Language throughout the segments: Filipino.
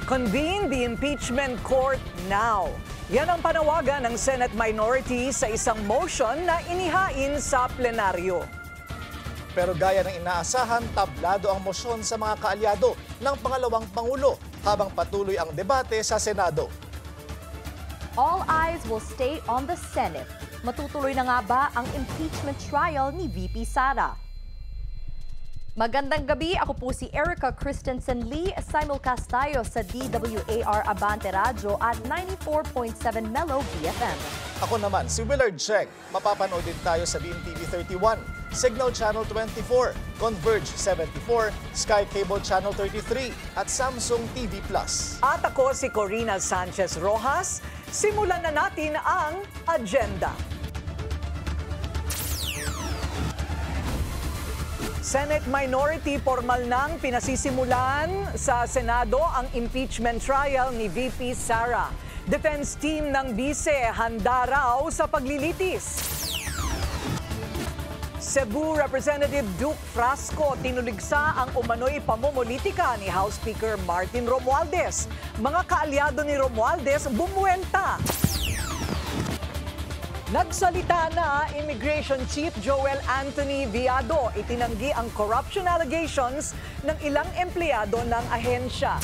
Convene the impeachment court now. Yan ang panawagan ng Senate minority sa isang motion na inihain sa plenaryo. Pero gaya ng inaasahan, tablado ang motion sa mga kaalyado ng pangalawang Pangulo habang patuloy ang debate sa Senado. All eyes will stay on the Senate. Matutuloy na nga ba ang impeachment trial ni VP Sara? Magandang gabi, ako po si Erica Christensen Lee. Simulcast tayo sa DWAR Abante Radio at 94.7 Mellow BFM. Ako naman, si Willard Check. Mapapanood din tayo sa BMTV 31, Signal Channel 24, Converge 74, Sky Cable Channel 33, at Samsung TV Plus. At ako si Corina Sanchez Rojas. Simulan na natin ang agenda. Senate minority formal nang pinasisimulan sa Senado ang impeachment trial ni VP Sara. Defense team ng Bise handa raw sa paglilitis. Cebu Representative Duke Frasco tinuligsa ang umano'y pamumulitika ni House Speaker Martin Romualdez. Mga kaalyado ni Romualdez bumuelta. Nagsalita na Immigration Chief Joel Anthony Viado. Itinanggi ang corruption allegations ng ilang empleyado ng ahensya.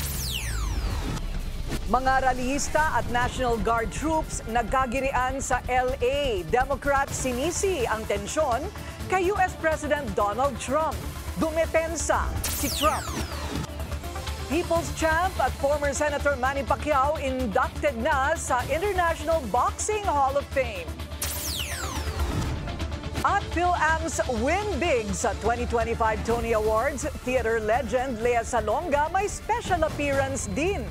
Mga rallyista at National Guard troops nagkagirian sa LA. Democrat sinisi ang tensyon kay US President Donald Trump. Dumepensa si Trump. People's champ at former Senator Manny Pacquiao inducted na sa International Boxing Hall of Fame. At PhilAm's win big sa 2025 Tony Awards, theater legend Lea Salonga may special appearance din.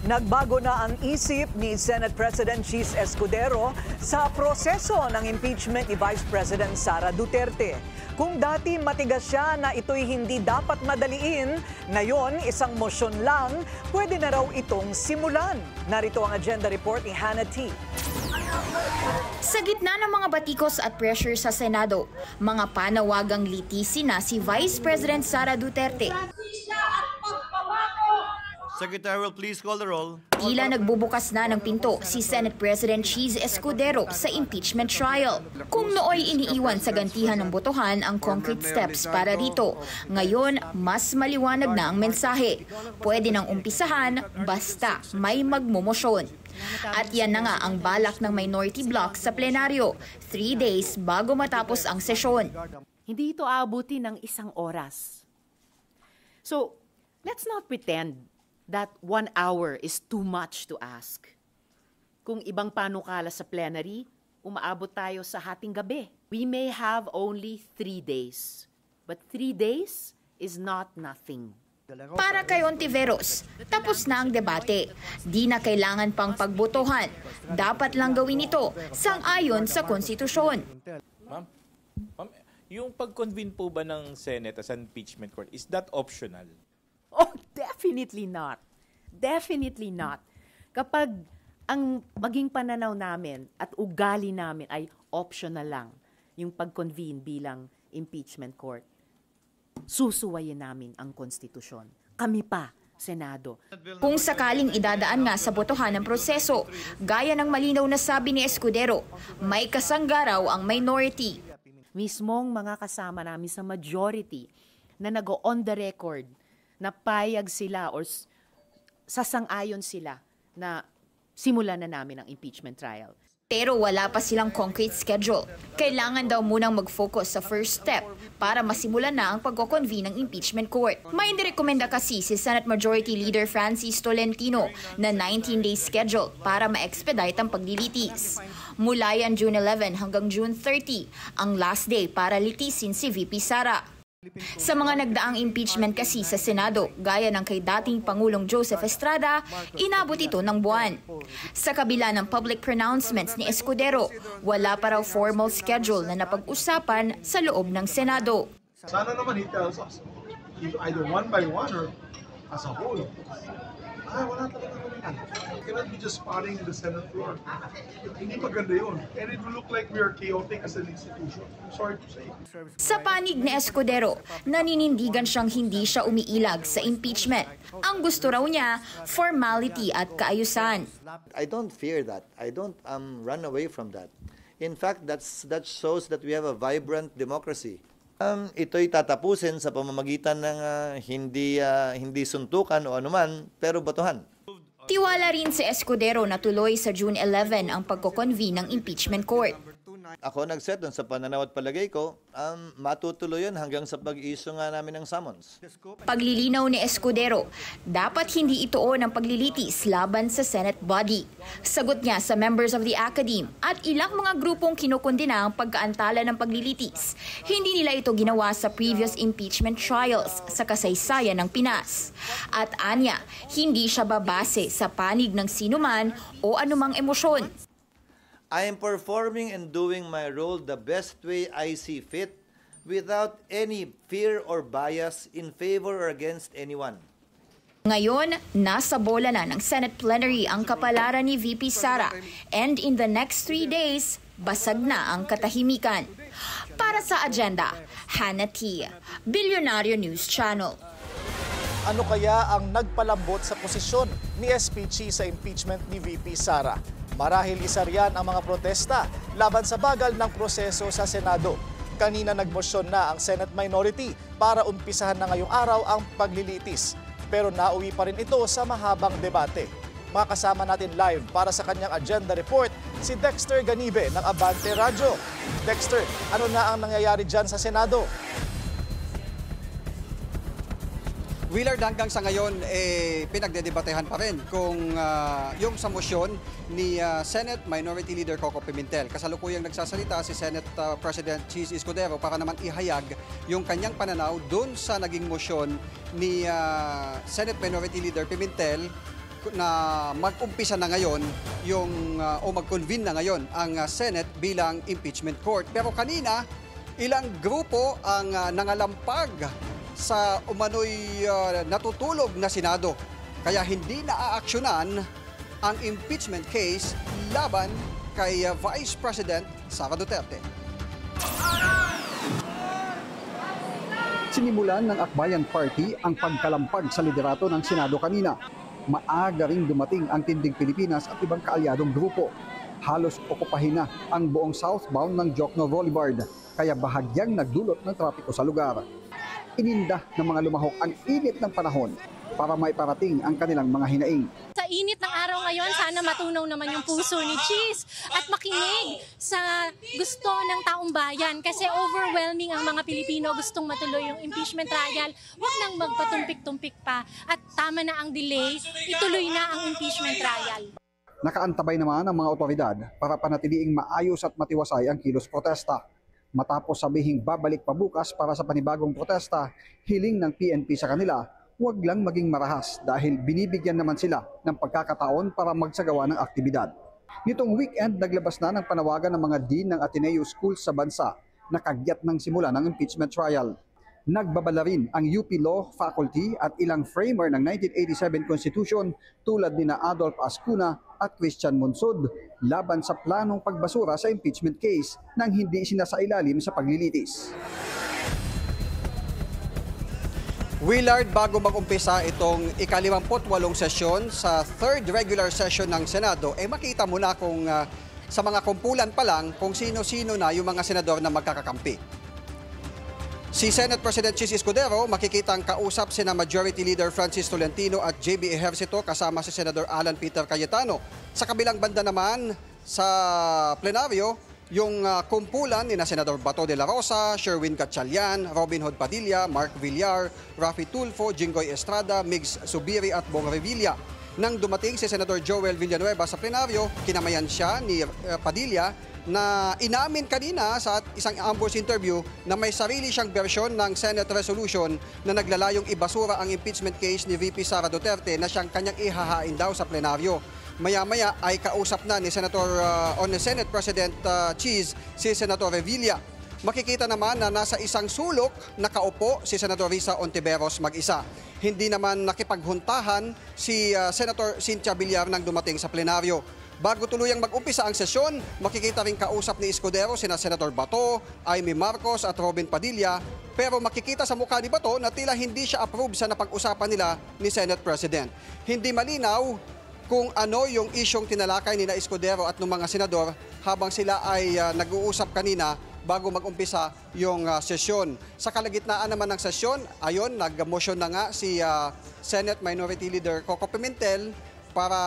Nagbago na ang isip ni Senate President Chis Escudero sa proseso ng impeachment ni Vice President Sara Duterte. Kung dati matigas siya na ito'y hindi dapat madaliin, ngayon isang motion lang, pwede na raw itong simulan. Narito ang agenda report ni Hannah T. Sa gitna ng mga batikos at pressure sa Senado, mga panawagang litisi na si Vice President Sara Duterte. Secretary will please call the roll. Tila nagbubukas na ng pinto si Senate President Chis Escudero sa impeachment trial. Kung nooy iniiwan sa gantihan ng botohan ang concrete steps para rito, ngayon mas maliwanag na ang mensahe. Pwede nang umpisahan basta may magmumosyon. At yan na nga ang balak ng minority bloc sa plenaryo, 3 days bago matapos ang sesyon. Hindi ito aabuti ng 1 oras. So, let's not pretend that 1 hour is too much to ask. Kung ibang panukala sa plenary, umaabot tayo sa hating gabi. We may have only 3 days. But 3 days is not nothing. Para kay Ontiveros, tapos na ang debate. Di na kailangan pang pagbotohan. Dapat lang gawin ito sang-ayon sa konstitusyon. Ma'am, yung pag-convene po ba ng Senate as an impeachment court, is that optional? Oh, definitely not. Definitely not. Kapag ang maging pananaw namin at ugali namin ay optional lang, yung pag-convene bilang impeachment court, susuwayin namin ang konstitusyon. Kami pa, Senado. Kung sakaling idadaan nga sa botohan ng proseso, gaya ng malinaw na sabi ni Escudero, may kasanggaraw ang minority. Mismong mga kasama namin sa majority na nag-on the record na payag sila or sasang-ayon sila na simulan na namin ang impeachment trial. Pero wala pa silang concrete schedule. Kailangan daw munang mag-focus sa first step para masimulan na ang pagko-convene ng impeachment court. May inirekomenda kasi si Senate Majority Leader Francis Tolentino na 19-day schedule para ma-expedite ang paglilitis. Mula yan June 11 hanggang June 30, ang last day para litisin si VP Sara. Sa mga nagdaang impeachment kasi sa Senado, gaya ng kay dating Pangulong Joseph Estrada, inabot ito ng buwan. Sa kabila ng public pronouncements ni Escudero, wala pa raw formal schedule na napag-usapan sa loob ng Senado. Sana naman he tells us, either one by one or as a whole. Wala talaga kami yan. We cannot be just spotting in the Senate floor. Hindi maganda yun. And it will look like we are chaotic as an institution. I'm sorry to say. Sa panig ni Escudero, naninindigan siyang hindi siya umiilag sa impeachment. Ang gusto raw niya, formality at kaayusan. I don't fear that. I don't run away from that. In fact, that shows that we have a vibrant democracy. Ito'y tatapusin sa pamamagitan ng hindi suntukan o anuman, pero botohan. Tiwala rin si Escudero na tuloy sa June 11 ang pagko-convene ng impeachment court. Ako nag-set dun sa pananaw at palagay ko, matutuloy yun hanggang sa pag-issue nga namin ng summons. Paglilinaw ni Escudero, dapat hindi ituon ang paglilitis laban sa Senate body. Sagot niya sa members of the Academe at ilang mga grupong kinukundina ang pagkaantala ng paglilitis. Hindi nila ito ginawa sa previous impeachment trials sa kasaysayan ng Pinas. At anya, hindi siya babase sa panig ng sinuman o anumang emosyon. I am performing and doing my role the best way I see fit without any fear or bias in favor or against anyone. Ngayon, nasa bola na ng Senate plenary ang kapalaran ni VP Sara and in the next 3 days, basag na ang katahimikan. Para sa agenda, Hannah T., Bilyonaryo News Channel. Ano kaya ang nagpalambot sa posisyon ni SPG sa impeachment ni VP Sara? Marahil isa riyan ang mga protesta laban sa bagal ng proseso sa Senado. Kanina nagmosyon na ang Senate minority para umpisahan na ngayong araw ang paglilitis. Pero nauwi pa rin ito sa mahabang debate. Makakasama natin live para sa kanyang agenda report si Dexter Ganibe ng Abante Radyo. Dexter, ano na ang nangyayari dyan sa Senado? Willard, hanggang sa ngayon, pinagdedebatehan pa rin kung yung sa motion ni Senate Minority Leader Coco Pimentel. Kasalukuyang nagsasalita si Senate President Chis Escudero para naman ihayag yung kanyang pananaw doon sa naging motion ni Senate Minority Leader Pimentel na mag-umpisa na ngayon yung, o mag-convene na ngayon ang Senate bilang impeachment court. Pero kanina, ilang grupo ang nangalampag sa umano'y natutulog na Senado. Kaya hindi naaaksyonan ang impeachment case laban kay Vice President Sara Duterte. Sinimulan ng Akbayan Party ang pagkalampag sa liderato ng Senado kanina. Maaga ring dumating ang Tindig Pilipinas at ibang kaalyadong grupo. Halos okupahin na ang buong southbound ng Jokno Boulevard, kaya bahagyang nagdulot ng trapiko sa lugar. Ininda ng mga lumahok ang init ng panahon para maiparating ang kanilang mga hinaing. Sa init ng araw ngayon, sana matunaw naman yung puso ni Chis at makinig sa gusto ng taong bayan kasi overwhelming ang mga Pilipino gustong matuloy yung impeachment trial. Huwag nang magpatumpik-tumpik pa at tama na ang delay, ituloy na ang impeachment trial. Nakaantabay naman ang mga otoridad para panatiliing maayos at matiwasay ang kilos protesta. Matapos sabihing babalik pa bukas para sa panibagong protesta, hiling ng PNP sa kanila, huwag lang maging marahas dahil binibigyan naman sila ng pagkakataon para magsagawa ng aktibidad. Nitong weekend, naglabas na ng panawagan ng mga dean ng Ateneo Schools sa bansa na kagyat ng simula ng impeachment trial. Nagbabala rin ang UP Law Faculty at ilang framer ng 1987 Constitution tulad ni Adolf Ascuna at Christian Monsod laban sa planong pagbasura sa impeachment case nang hindi sinasailalim sa paglilitis. Willard, bago mag-umpisa itong ika-58 sesyon sa third regular session ng Senado, makita mo na kung sa mga kumpulan pa lang kung sino-sino na yung mga senador na magkakakampi. Si Senate President Chis Escudero, makikitang kausap sina Majority Leader Francis Tolentino at JB Ejercito kasama si Senador Alan Peter Cayetano. Sa kabilang banda naman sa plenaryo, yung kumpulan ni na Senador Bato de la Rosa, Sherwin Gatchalian, Robin Hood Padilla, Mark Villar, Raffy Tulfo, Jinggoy Estrada, Migs Subiri at Bong Revilla. Nang dumating si Senator Joel Villanueva sa plenaryo, kinamayan siya ni Padilla na inamin kanina sa isang ambush interview na may sarili siyang bersyon ng Senate resolution na naglalayong ibasura ang impeachment case ni VP Sara Duterte na siyang kanyang ihahain daw sa plenaryo. Maya-maya ay kausap na ni Senate President Cheese si Senator Revilla. Makikita naman na nasa isang sulok nakaupo si Senator Risa Ontiveros mag-isa. Hindi naman nakipaghuntahan si Senator Cynthia Villar nang dumating sa plenaryo. Bago tuluyang mag-umpisa ang sesyon, makikita rin kausap ni Escudero sina Senator Bato, Amy Marcos at Robin Padilla, pero makikita sa mukha ni Bato na tila hindi siya approve sa napag-usapan nila ni Senate President. Hindi malinaw kung ano yung isyong tinalakay ni Escudero at ng mga senador habang sila ay nag-uusap kanina bago mag-umpisa yung sesyon. Sa kalagitnaan naman ng sesyon, ayon, nag-motion na nga si Senate Minority Leader Coco Pimentel para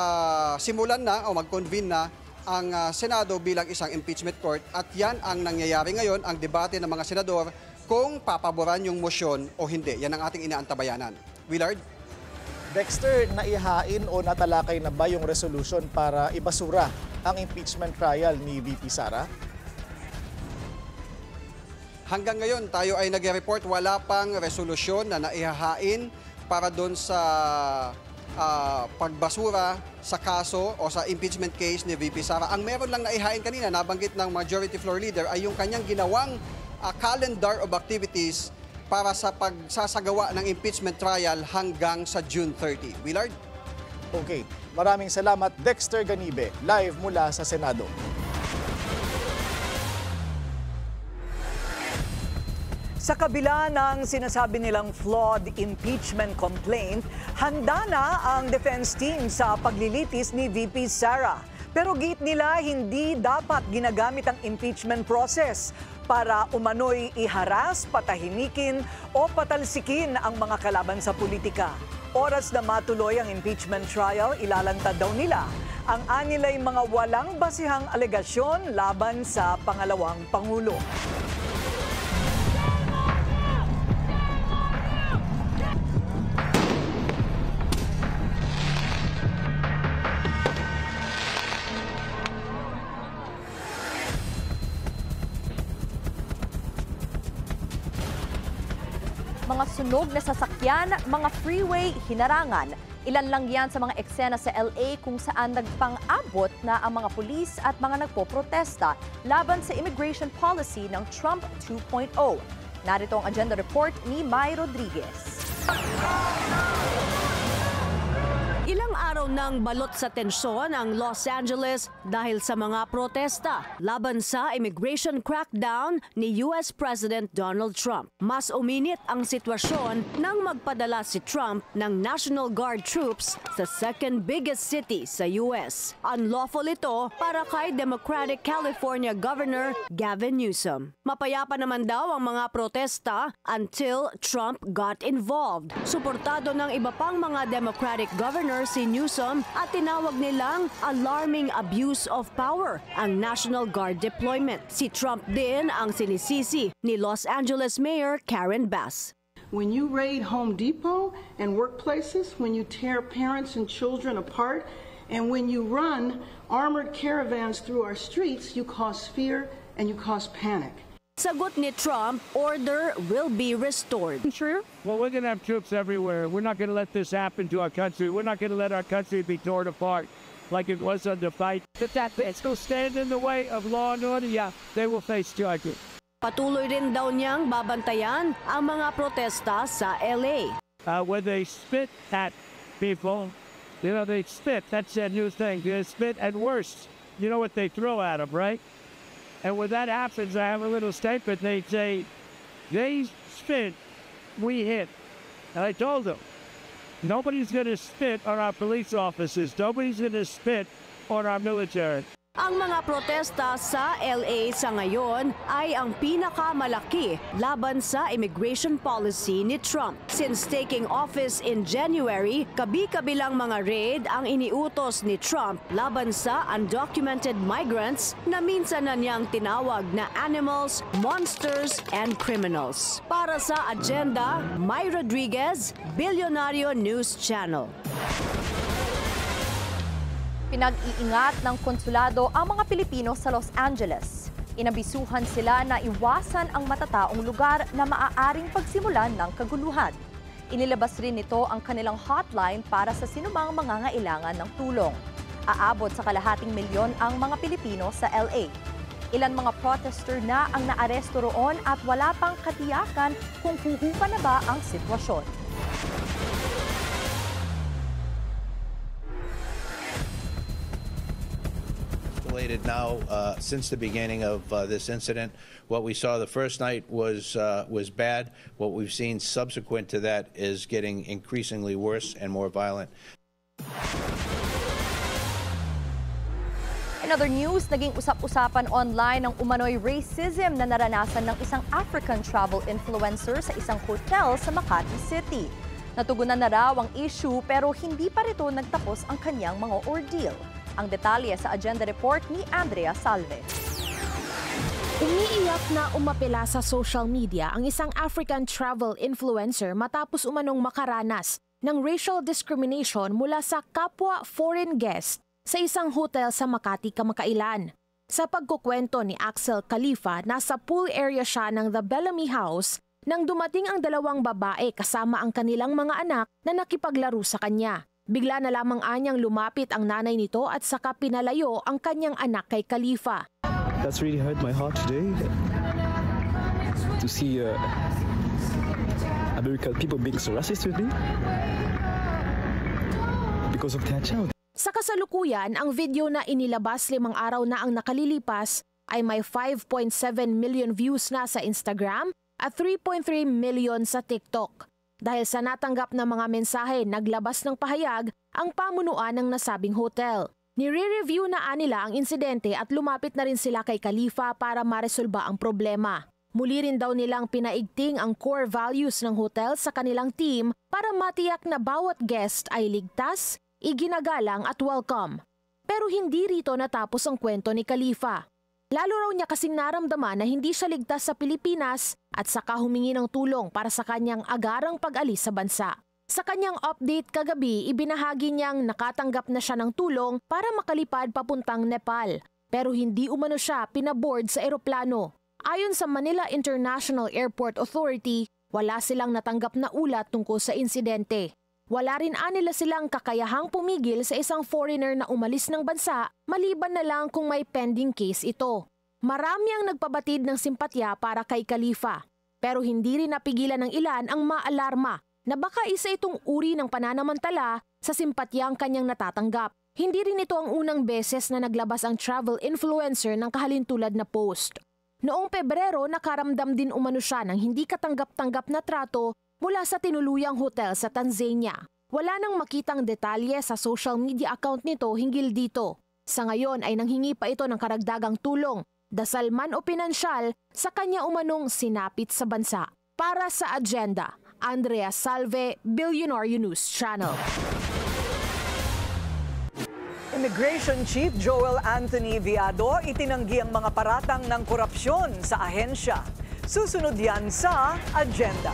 simulan na o mag-convene na ang Senado bilang isang impeachment court. At yan ang nangyayari ngayon, ang debate ng mga senador kung papaboran yung motion o hindi. Yan ang ating inaantabayanan. Willard? Dexter, naihain o natalakay na ba yung resolution para ibasura ang impeachment trial ni VP Sara? Hanggang ngayon, tayo ay nag-report wala pang resolusyon na naihahain para doon sa pagbasura sa kaso o sa impeachment case ni VP Sara. Ang meron lang naihain kanina, nabanggit ng Majority Floor Leader, ay yung kanyang ginawang calendar of activities para sa pagsasagawa ng impeachment trial hanggang sa June 30. Willard? Okay, maraming salamat Dexter Ganibe, live mula sa Senado. Sa kabila ng sinasabi nilang flawed impeachment complaint, handa na ang defense team sa paglilitis ni VP Sara. Pero giit nila hindi dapat ginagamit ang impeachment process para umano'y iharas, patahimikin o patalsikin ang mga kalaban sa politika. Oras na matuloy ang impeachment trial, ilalantad daw nila ang anilay mga walang basihang alegasyon laban sa pangalawang Pangulo. Mga sunog na sasakyan, mga freeway, hinarangan. Ilan lang yan sa mga eksena sa LA kung saan nagpang-abot na ang mga pulis at mga nagpoprotesta laban sa immigration policy ng Trump 2.0. Narito ang agenda report ni Mai Rodriguez. Ilang araw nang balot sa tensyon ang Los Angeles dahil sa mga protesta laban sa immigration crackdown ni US President Donald Trump. Mas uminit ang sitwasyon nang magpadala si Trump ng National Guard troops sa second biggest city sa US. Unlawful ito para kay Democratic California Governor Gavin Newsom. Mapayapa naman daw ang mga protesta until Trump got involved. Suportado ng iba pang mga Democratic governor si Newsom at tinawag nilang alarming abuse of power ang National Guard deployment. Si Trump din ang sinisisi ni Los Angeles Mayor Karen Bass. When you raid Home Depot and workplaces, when you tear parents and children apart, and when you run armored caravans through our streets, you cause fear and you cause panic. Sagot ni Trump, order will be restored. True? Well, we're going to have troops everywhere. We're not going to let this happen to our country. We're not going to let our country be torn apart like it was under fight. If that will stand in the way of law and order, yeah, they will face charges. Patuloy rin daw niyang babantayan ang mga protesta sa LA. When they spit at people, you know, they spit. That's a new thing. They spit at worst. You know what they throw at them, right? And when that happens, I have a little statement. They say, they spit, we hit. And I told them, nobody's going to spit on our police officers. Nobody's going to spit on our military. Ang mga protesta sa LA sa ngayon ay ang pinakamalaki laban sa immigration policy ni Trump. Since taking office in January, kabi-kabilang mga raid ang iniutos ni Trump laban sa undocumented migrants na minsan na niyang tinawag na animals, monsters, and criminals. Para sa agenda, Mai Rodriguez, Bilyonaryo News Channel. Pinag-iingat ng konsulado ang mga Pilipino sa Los Angeles. Inabisuhan sila na iwasan ang matataong lugar na maaaring pagsimulan ng kaguluhan. Inilabas rin nito ang kanilang hotline para sa sinumang mangangailangan ng tulong. Aabot sa 250,000 ang mga Pilipino sa LA. Ilan mga protester na ang naaresto roon at wala pang katiyakan kung huhupa na ba ang sitwasyon. Now, since the beginning of this incident, what we saw the first night was bad. What we've seen subsequent to that is getting increasingly worse and more violent. In other news, naging usap-usapan online ang umano'y racism na naranasan ng isang African travel influencer sa isang hotel sa Makati City. Natugunan na raw ang issue pero hindi pa rito nagtapos ang kanyang mga ordeal. Ang detalye sa agenda report ni Andrea Salve. Umiiyak na umapela sa social media ang isang African travel influencer matapos umanong makaranas ng racial discrimination mula sa kapwa foreign guest sa isang hotel sa Makati kamakailan. Sa pagkukwento ni Axel Khalifa, nasa pool area siya ng The Bellamy House nang dumating ang dalawang babae kasama ang kanilang mga anak na nakipaglaro sa kanya. Bigla na lamang anyang lumapit ang nanay nito at saka pinalayo ang kanyang anak kay Khalifa. That's really hurt my heart today to see American people being so racist with me because of that child. Sa kasalukuyan, ang video na inilabas 5 araw na ang nakalilipas ay may 5.7 million views na sa Instagram at 3.3 million sa TikTok. Dahil sa natanggap na mga mensahe, naglabas ng pahayag ang pamunuan ng nasabing hotel. Nire-review na nila ang insidente at lumapit na rin sila kay Khalifa para maresolba ang problema. Muli rin daw nilang pinaigting ang core values ng hotel sa kanilang team para matiyak na bawat guest ay ligtas, iginagalang at welcome. Pero hindi rito natapos ang kwento ni Khalifa. Lalo raw niya kasing naramdaman na hindi siya ligtas sa Pilipinas at saka humingi ng tulong para sa kanyang agarang pag-alis sa bansa. Sa kanyang update kagabi, ibinahagi niyang nakatanggap na siya ng tulong para makalipad papuntang Nepal. Pero hindi umano siya pinaboard sa eroplano. Ayon sa Manila International Airport Authority, wala silang natanggap na ulat tungkol sa insidente. Wala rin nila silang kakayahang pumigil sa isang foreigner na umalis ng bansa maliban na lang kung may pending case ito. Marami ang nagpabatid ng simpatya para kay Khalifa. Pero hindi rin napigilan ng ilan ang maalarma na baka isa itong uri ng pananamantala sa simpatyang kanyang natatanggap. Hindi rin ito ang unang beses na naglabas ang travel influencer ng kahalintulad na post. Noong Pebrero, nakaramdam din umano siya ng hindi katanggap-tanggap na trato mula sa tinuluyang hotel sa Tanzania. Wala nang makitang detalye sa social media account nito hinggil dito. Sa ngayon ay nanghingi pa ito ng karagdagang tulong, dasal man o pinansyal sa kanya umanong sinapit sa bansa. Para sa agenda, Andrea Salve, Billionaire News Channel. Immigration Chief Joel Anthony Viado itinanggi ang mga paratang ng korupsyon sa ahensya. Susunod yan sa agenda.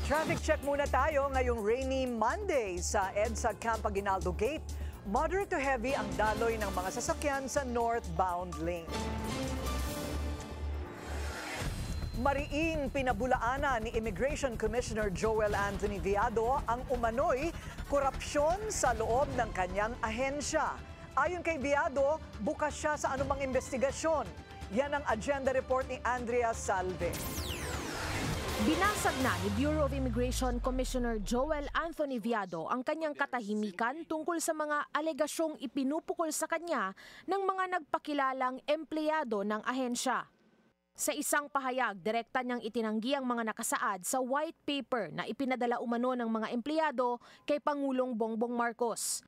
Traffic check muna tayo ngayong rainy Monday sa EDSA Camp Aguinaldo Gate. Moderate to heavy ang daloy ng mga sasakyan sa northbound lane. Mariing pinabulaanan ni Immigration Commissioner Joel Anthony Viado ang umano'y korupsyon sa loob ng kanyang ahensya. Ayon kay Viado, bukas siya sa anumang investigasyon. Yan ang agenda report ni Andrea Salve. Binasag na ni Bureau of Immigration Commissioner Joel Anthony Viado ang kanyang katahimikan tungkol sa mga alegasyong ipinupukol sa kanya ng mga nagpakilalang empleyado ng ahensya. Sa isang pahayag, direkta niyang itinanggi ang mga nakasaad sa white paper na ipinadala umano ng mga empleyado kay Pangulong Bongbong Marcos.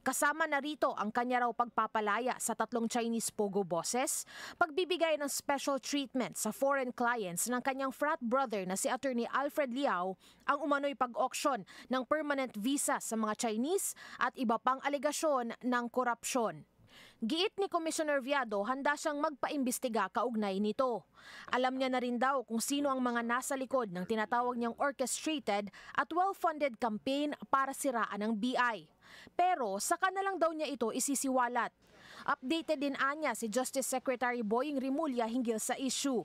Kasama na rito ang kanya raw pagpapalaya sa 3 Chinese pogo bosses, pagbibigay ng special treatment sa foreign clients ng kanyang frat brother na si Attorney Alfred Liao, ang umano'y pag-auction ng permanent visa sa mga Chinese at iba pang alegasyon ng korupsyon. Giit ni Commissioner Viado, handa siyang magpaimbestiga kaugnay nito. Alam niya na rin daw kung sino ang mga nasa likod ng tinatawag niyang orchestrated at well-funded campaign para siraan ng BI. Pero saka na lang daw niya ito isisiwalat. Updated din anya si Justice Secretary Boying Rimulya hinggil sa issue.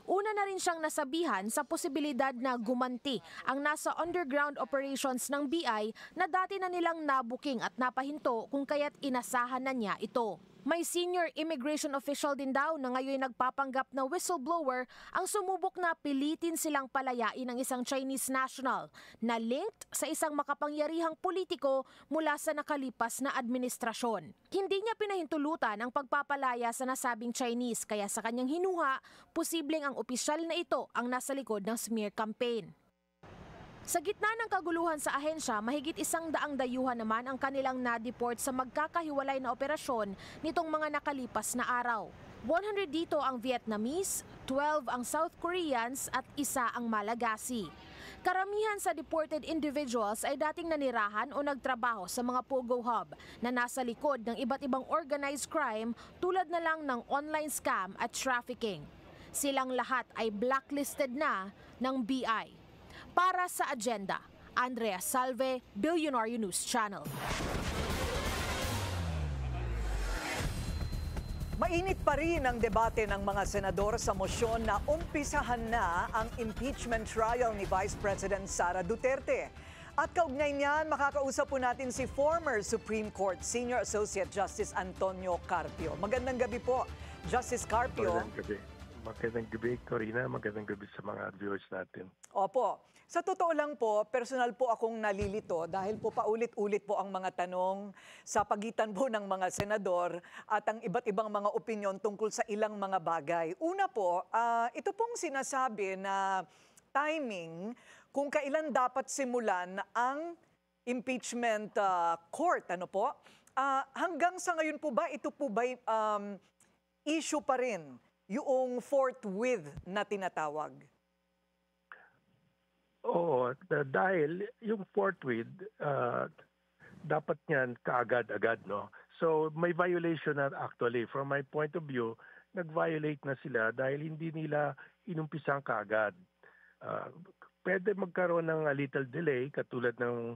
Una na rin siyang nasabihan sa posibilidad na gumanti ang nasa underground operations ng BI na dati na nilang nabuking at napahinto kung kaya't inasahan na niya ito. May senior immigration official din daw na ngayon nagpapanggap na whistleblower ang sumubok na pilitin silang palayain ng isang Chinese national na linked sa isang makapangyarihang politiko mula sa nakalipas na administrasyon. Hindi niya pinahintulutan ang pagpapalaya sa nasabing Chinese kaya sa kanyang hinuha, posibleng ang opisyal na ito ang nasa likod ng smear campaign. Sa gitna ng kaguluhan sa ahensya, mahigit 100 dayuhan naman ang kanilang na-deport sa magkakahiwalay na operasyon nitong mga nakalipas na araw. 100 dito ang Vietnamese, 12 ang South Koreans at 1 ang Malagasy. Karamihan sa deported individuals ay dating nanirahan o nagtrabaho sa mga Pogo Hub na nasa likod ng iba't ibang organized crime tulad na lang ng online scam at trafficking. Silang lahat ay blacklisted na ng BI. Para sa agenda, Andrea Salve, Billionaire News Channel. Mainit pa rin ang debate ng mga senador sa mosyon na umpisahan na ang impeachment trial ni Vice President Sara Duterte. At kaugnay niyan, makakausap po natin si former Supreme Court Senior Associate Justice Antonio Carpio. Magandang gabi po, Justice Carpio. Magandang gabi. Magandang gabi, Corina. Magandang gabi sa mga viewers natin. Opo. Sa totoo lang po, personal po akong nalilito dahil po paulit-ulit po ang mga tanong sa pagitan po ng mga senador at ang iba't ibang mga opinyon tungkol sa ilang mga bagay. Una po, ito pong sinasabi na timing kung kailan dapat simulan ang impeachment court. Ano po? Hanggang sa ngayon po ba, ito po ba issue pa rin yung forthwith na tinatawag? Oo, dahil yung forthwith, dapat niyan kaagad-agad, no? So may violation na actually. From my point of view, nag-violate na sila dahil hindi nila inumpisang kaagad. Pwede magkaroon ng a little delay, katulad ng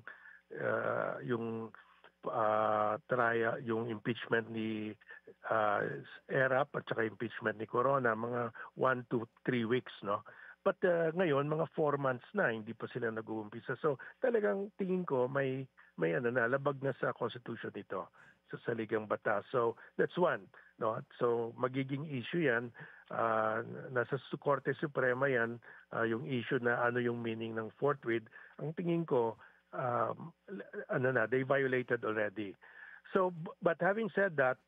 yung trial, yung impeachment ni ERAP at saka impeachment ni Corona, mga 1 to 3 weeks, no? But ngayon, mga 4 months na, hindi pa sila nag-uumpisa. So talagang tingin ko may labag na sa Constitution ito, sa saligang batas. So that's one, no? So magiging issue yan, nasa Korte Suprema yan, yung issue na ano yung meaning ng forthwith. Ang tingin ko, they violated already. So, but having said that,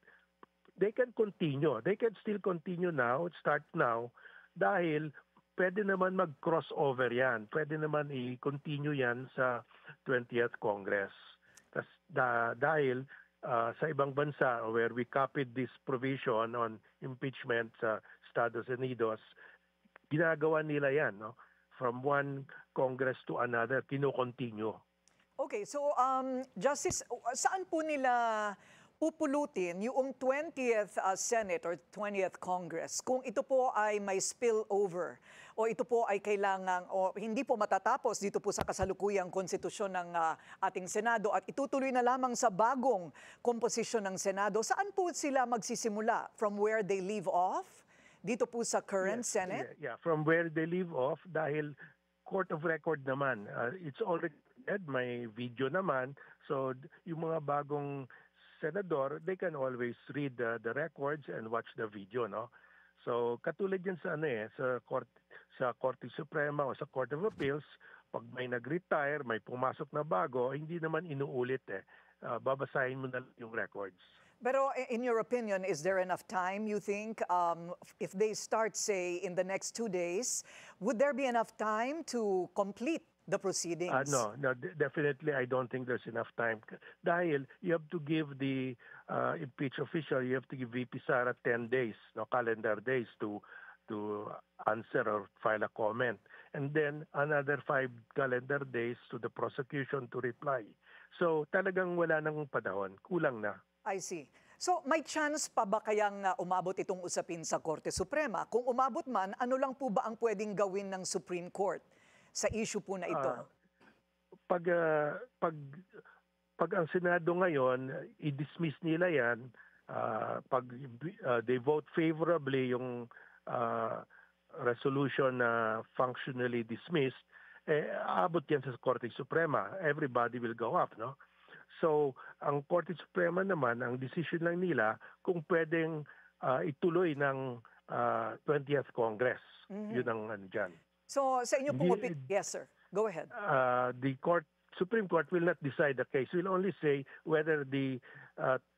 they can continue. They can still continue now, start now, dahil pwede naman mag-crossover yan. Pwede naman i-continue yan sa 20th Congress. Dahil sa ibang bansa where we copied this provision on impeachment sa Estados Unidos, ginagawa nila yan, no? From one Congress to another, kino-continue. Okay, so Justice, saan po nila pupulutin yung 20th Senate or 20th Congress, kung ito po ay may spillover o ito po ay kailangan o hindi po matatapos dito po sa kasalukuyang konstitusyon ng ating Senado at itutuloy na lamang sa bagong komposisyon ng Senado, saan po sila magsisimula? From where they leave off? Dito po sa current Senate? Yeah, from where they leave off dahil court of record naman. It's already dead, may video naman. So yung mga bagong senador, they can always read the records and watch the video, no? So katulad yan sa sa Korte Suprema o sa Court of Appeals, pag may nag-retire, may pumasok na bago, hindi naman inuulit babasahin mo na yung records. Pero in your opinion, is there enough time, you think, if they start, say, in the next 2 days, would there be enough time to complete the proceedings? No, definitely I don't think there's enough time. Dahil you have to give the impeached official, you have to give VP Sara 10 days, calendar days to answer or file a comment. And then another 5 calendar days to the prosecution to reply. So talagang wala nang panahon, kulang na. I see. So may chance pa ba kayang umabot itong usapin sa Korte Suprema? Kung umabot man, ano lang po ba ang pwedeng gawin ng Supreme Court sa issue po na ito? Pag ang Senado ngayon, i-dismiss nila yan, pag they vote favorably yung resolution na functionally dismissed, aabot yan sa Korte Suprema. Everybody will go up, no? So, ang Korte Suprema naman, ang decision lang nila kung pwedeng ituloy ng 20th Congress. Yun ang dyan. So, sa inyo pong yes, sir. Go ahead. The Supreme Court will not decide the case. Will only say whether the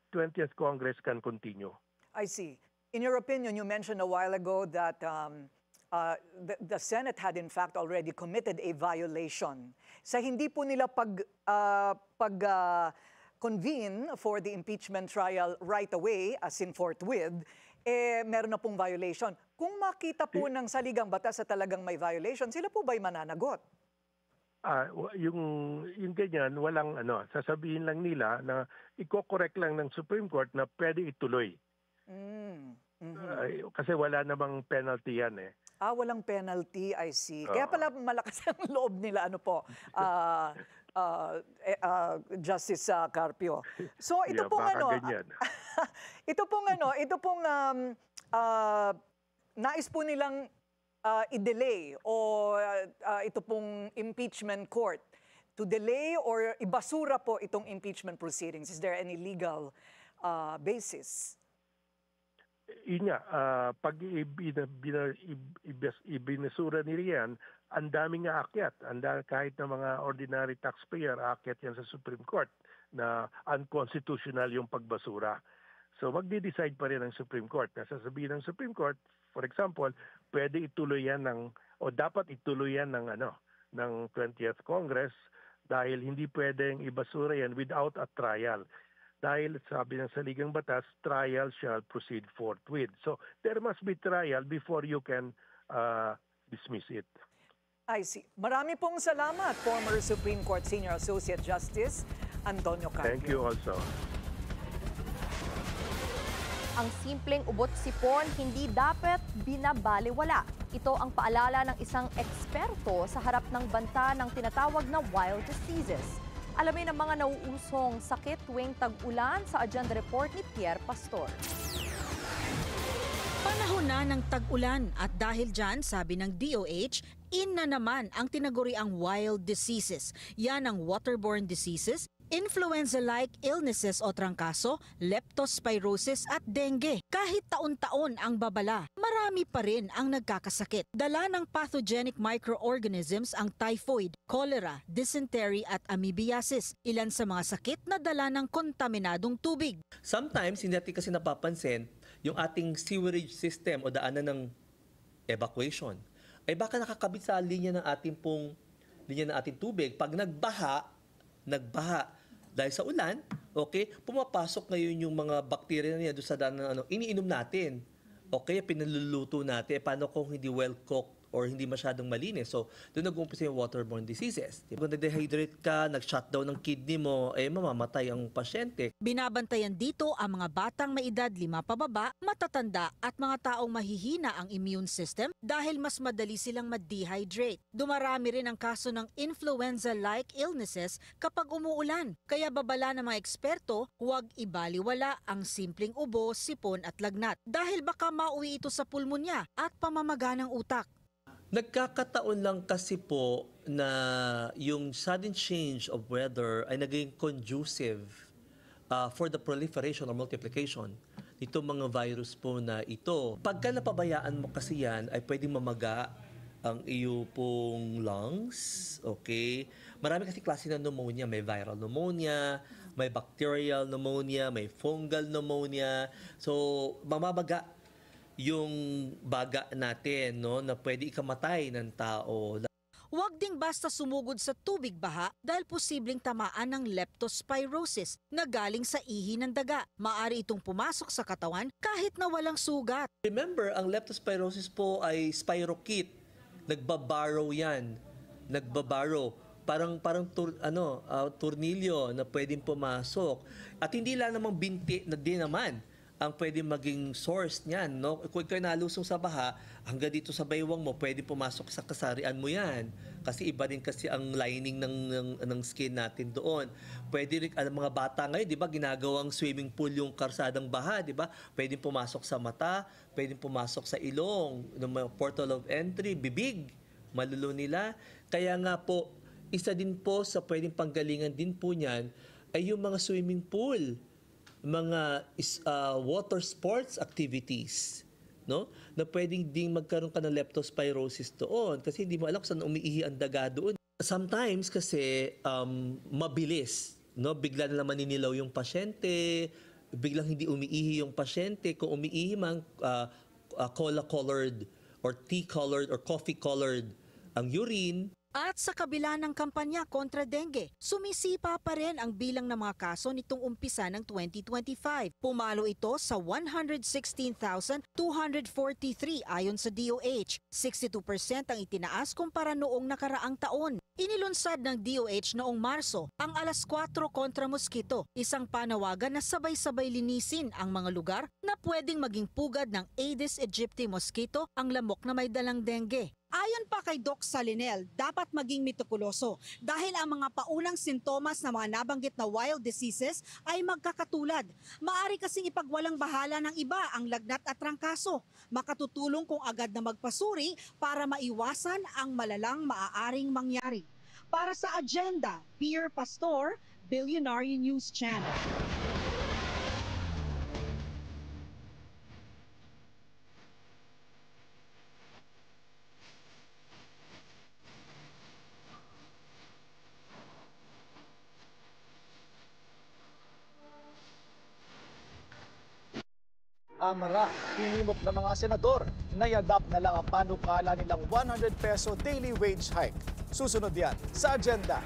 20th Congress can continue. I see. In your opinion, you mentioned a while ago that the Senate had in fact already committed a violation. Sa hindi po nila convene for the impeachment trial right away, as in forthwith, meron na pong violation. Kung makita po ng saligang batas sa talagang may violation, sila po ba'y mananagot? Yung ganyan, walang sasabihin lang nila na i-correct lang ng Supreme Court na pwede ituloy. Kasi wala namang penalty yan walang penalty, I see. Kaya pala malakas ang loob nila, Justice Carpio. So ito pong ito pong nais po nilang i-delay o ito pong impeachment court to delay or ibasura po itong impeachment proceedings. Is there any legal basis? Yun nga, pag ibinasura nila yan, ang daming aakyat. Kahit na mga ordinary taxpayer, aakyat yan sa Supreme Court na unconstitutional yung pagbasura. So magde-decide pa rin ang Supreme Court. Nasasabihin ng Supreme Court, for example, pwede ituloy yan o dapat ituloy yan ng 20th Congress dahil hindi pwedeng ibasura yan without a trial. Dahil sabi ng saligang batas, trial shall proceed forthwith. So there must be trial before you can dismiss it. I see. Marami pong salamat, former Supreme Court Senior Associate Justice Antonio Carpio. Thank you also. Ang simpleng ubot-sipon hindi dapat binabaliwala. Ito ang paalala ng isang eksperto sa harap ng banta ng tinatawag na wild diseases. Alamin ang mga nauusong sakit tuwing tag-ulan sa Agenda Report ni Pierre Pastor. Panahon na ng tag-ulan at dahil dyan, sabi ng DOH, na naman ang tinaguriang wild diseases. Yan ang waterborne diseases, influenza-like illnesses o trangkaso, leptospirosis at dengue. Kahit taon-taon ang babala, marami pa rin ang nagkakasakit. Dala ng pathogenic microorganisms ang typhoid, cholera, dysentery at amoebiasis. Ilan sa mga sakit na dala ng kontaminadong tubig. Sometimes hindi natin kasi napapansin yung ating sewerage system o daanan ng evacuation ay baka nakakabit sa linya ng ating tubig. Pag nagbaha dahil sa ulan, okay, pumapasok ngayon yung mga bacteria na doon sa daan ng iniinom natin. Okay, pinaluluto natin. Paano kung hindi well cooked or hindi masyadong malinis. So, doon nag-uumpisa yung waterborne diseases. Kung nag-dehydrate ka, nag-shutdown ng kidney mo, mamamatay ang pasyente. Binabantayan dito ang mga batang may edad 5 pababa, matatanda at mga taong mahihina ang immune system dahil mas madali silang ma-dehydrate. Dumarami rin ang kaso ng influenza-like illnesses kapag umuulan. Kaya babala ng mga eksperto, huwag ibaliwala ang simpleng ubo, sipon at lagnat dahil baka mauwi ito sa pulmonya at pamamaga ng utak. Nagkakataon lang kasi po na yung sudden change of weather ay naging conducive for the proliferation or multiplication nito mga virus po na ito. Pagka napabayaan mo kasi yan, ay pwedeng mamaga ang iyo pong lungs. Okay? Marami kasi klase ng pneumonia. May viral pneumonia, may bacterial pneumonia, may fungal pneumonia. So, mamabaga yung baga natin, no, na pwede ikamatay ng tao. Huwag ding basta sumugod sa tubig baha dahil posibleng tamaan ng leptospirosis na galing sa ihi ng daga. Maaari itong pumasok sa katawan kahit na walang sugat. Remember, ang leptospirosis po ay spirochete. Nagbabarrow yan. Nagbabarrow. Parang tornilyo na pwedeng pumasok. At hindi lang namang binti na din naman ang pwede maging source niyan, no? Kung ikaw nalusong sa baha, hanggang dito sa baywang mo, pwede pumasok sa kasarian mo yan. Kasi iba rin kasi ang lining ng skin natin doon. Pwede rin, mga bata ngayon, di ba, ginagawang swimming pool yung karsadang baha, di ba? Pwede pumasok sa mata, pwede pumasok sa ilong, ng portal of entry, bibig, malulo nila. Kaya nga po, isa din po sa pwedeng panggalingan din po niyan ay yung mga swimming pool, mga water sports activities, no? Na pwedeng ding magkaroon ka ng leptospirosis doon kasi hindi mo alam kung saan umiihi ang daga doon. Sometimes kasi mabilis, no? Bigla na maninilaw yung pasyente, biglang hindi umiihi yung pasyente. Kung umiihi man cola-colored or tea-colored or coffee-colored ang urine. At sa kabila ng kampanya kontra dengue, sumisipa pa rin ang bilang ng mga kaso nitong umpisa ng 2025. Pumalo ito sa 116,243 ayon sa DOH. 62% ang itinaas kumpara noong nakaraang taon. Inilunsad ng DOH noong Marso ang Alas 4 kontra Mosquito, isang panawagan na sabay-sabay linisin ang mga lugar na pwedeng maging pugad ng Aedes aegypti mosquito, ang lamok na may dalang dengue. Ayon pa kay Doc Salinel, dapat maging meticuloso dahil ang mga paunang sintomas ng mga nabanggit na wild diseases ay magkakatulad. Maari kasing ipagwalang bahala ng iba ang lagnat at trangkaso. Makatutulong kung agad na magpasuri para maiwasan ang malalang maaaring mangyari. Para sa Agenda, Pierre Pastor, Billionaire News Channel. Amara, hinimok ng mga senador na i-adapt na lang ang panukala nilang 100 peso daily wage hike. Susunod yan sa Agenda.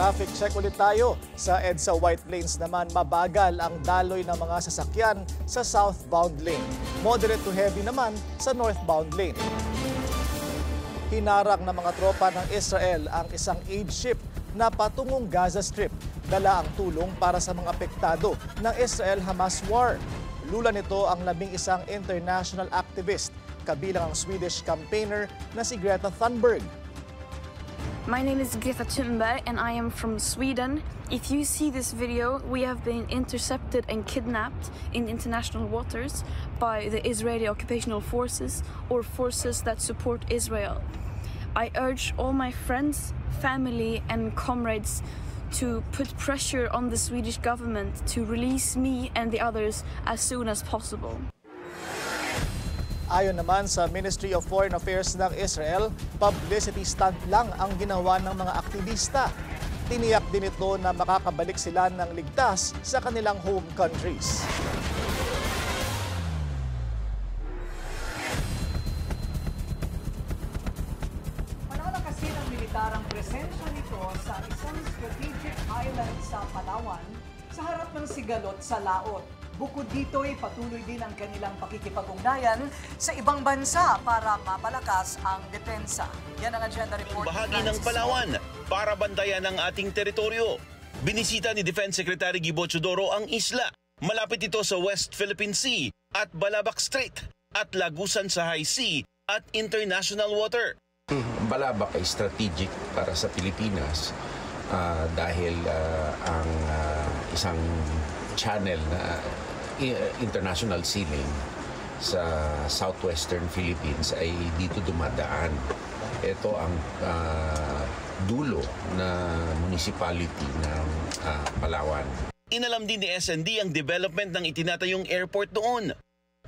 Traffic check ulit tayo. Sa EDSA White Plains naman, mabagal ang daloy ng mga sasakyan sa southbound lane. Moderate to heavy naman sa northbound lane. Hinarang ng mga tropa ng Israel ang isang aid ship na patungong Gaza Strip. Dala ang tulong para sa mga apektado ng Israel-Hamas war. Lula nito ang 11 international activist, kabilang ang Swedish campaigner na si Greta Thunberg. My name is Greta Thunberg and I am from Sweden. If you see this video, we have been intercepted and kidnapped in international waters by the Israeli occupational forces or forces that support Israel. I urge all my friends, family and comrades to put pressure on the Swedish government to release me and the others as soon as possible. Ayon naman sa Ministry of Foreign Affairs ng Israel, publicity stunt lang ang ginawa ng mga aktivista. Tiniyak din ito na makakabalik sila ng ligtas sa kanilang home countries. Panala kasi ng militarang presensya nito sa isang strategic island sa Palawan sa harap ng sigalot sa laot. Bukod dito ay patuloy din ang kanilang pakikipag-ugnayan sa ibang bansa para mapalakas ang depensa. Yan ang agenda report. Bahagi ng Palawan para bantayan ang ating teritoryo. Binisita ni Defense Secretary Gibo Teodoro ang isla. Malapit ito sa West Philippine Sea at Balabac Strait at lagusan sa High Sea at international water. Balabac ay strategic para sa Pilipinas dahil ang isang channel na international sea lane sa southwestern Philippines ay dito dumadaan. Ito ang dulo na municipality ng Palawan. Inalam din ni SND ang development ng itinatayong airport doon.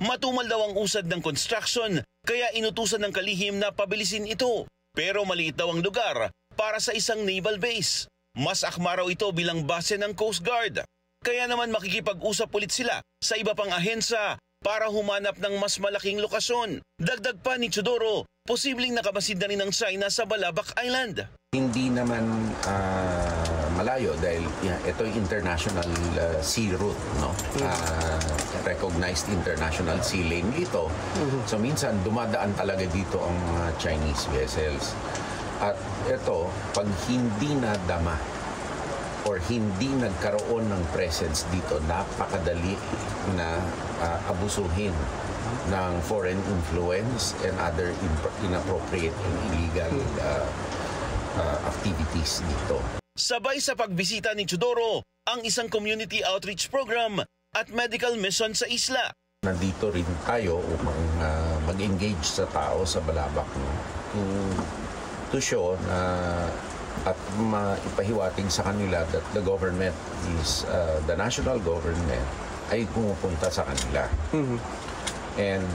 Matumal daw ang usad ng construction kaya inutusan ng kalihim na pabilisin ito. Pero maliit daw ang lugar para sa isang naval base. Mas akma raw ito bilang base ng Coast Guard. Kaya naman makikipag-usap ulit sila sa iba pang ahensya para humanap ng mas malaking lokasyon. Dagdag pa ni Teodoro, posibleng nakamasid na rin ng China sa Balabac Island. Hindi naman malayo dahil ito yung international sea route, no? Recognized international sea lane dito. So minsan dumadaan talaga dito ang mga Chinese vessels. At ito, pag hindi nadama or hindi nagkaroon ng presence dito, napakadali na abusuhin ng foreign influence and other inappropriate and illegal activities dito. Sabay sa pagbisita ni Teodoro ang isang community outreach program at medical mission sa isla. Nandito rin tayo upang mag-engage sa tao sa Balabac, no? To show na at maipahiwatig sa kanila that the government is, the national government ay pumupunta sa kanila. And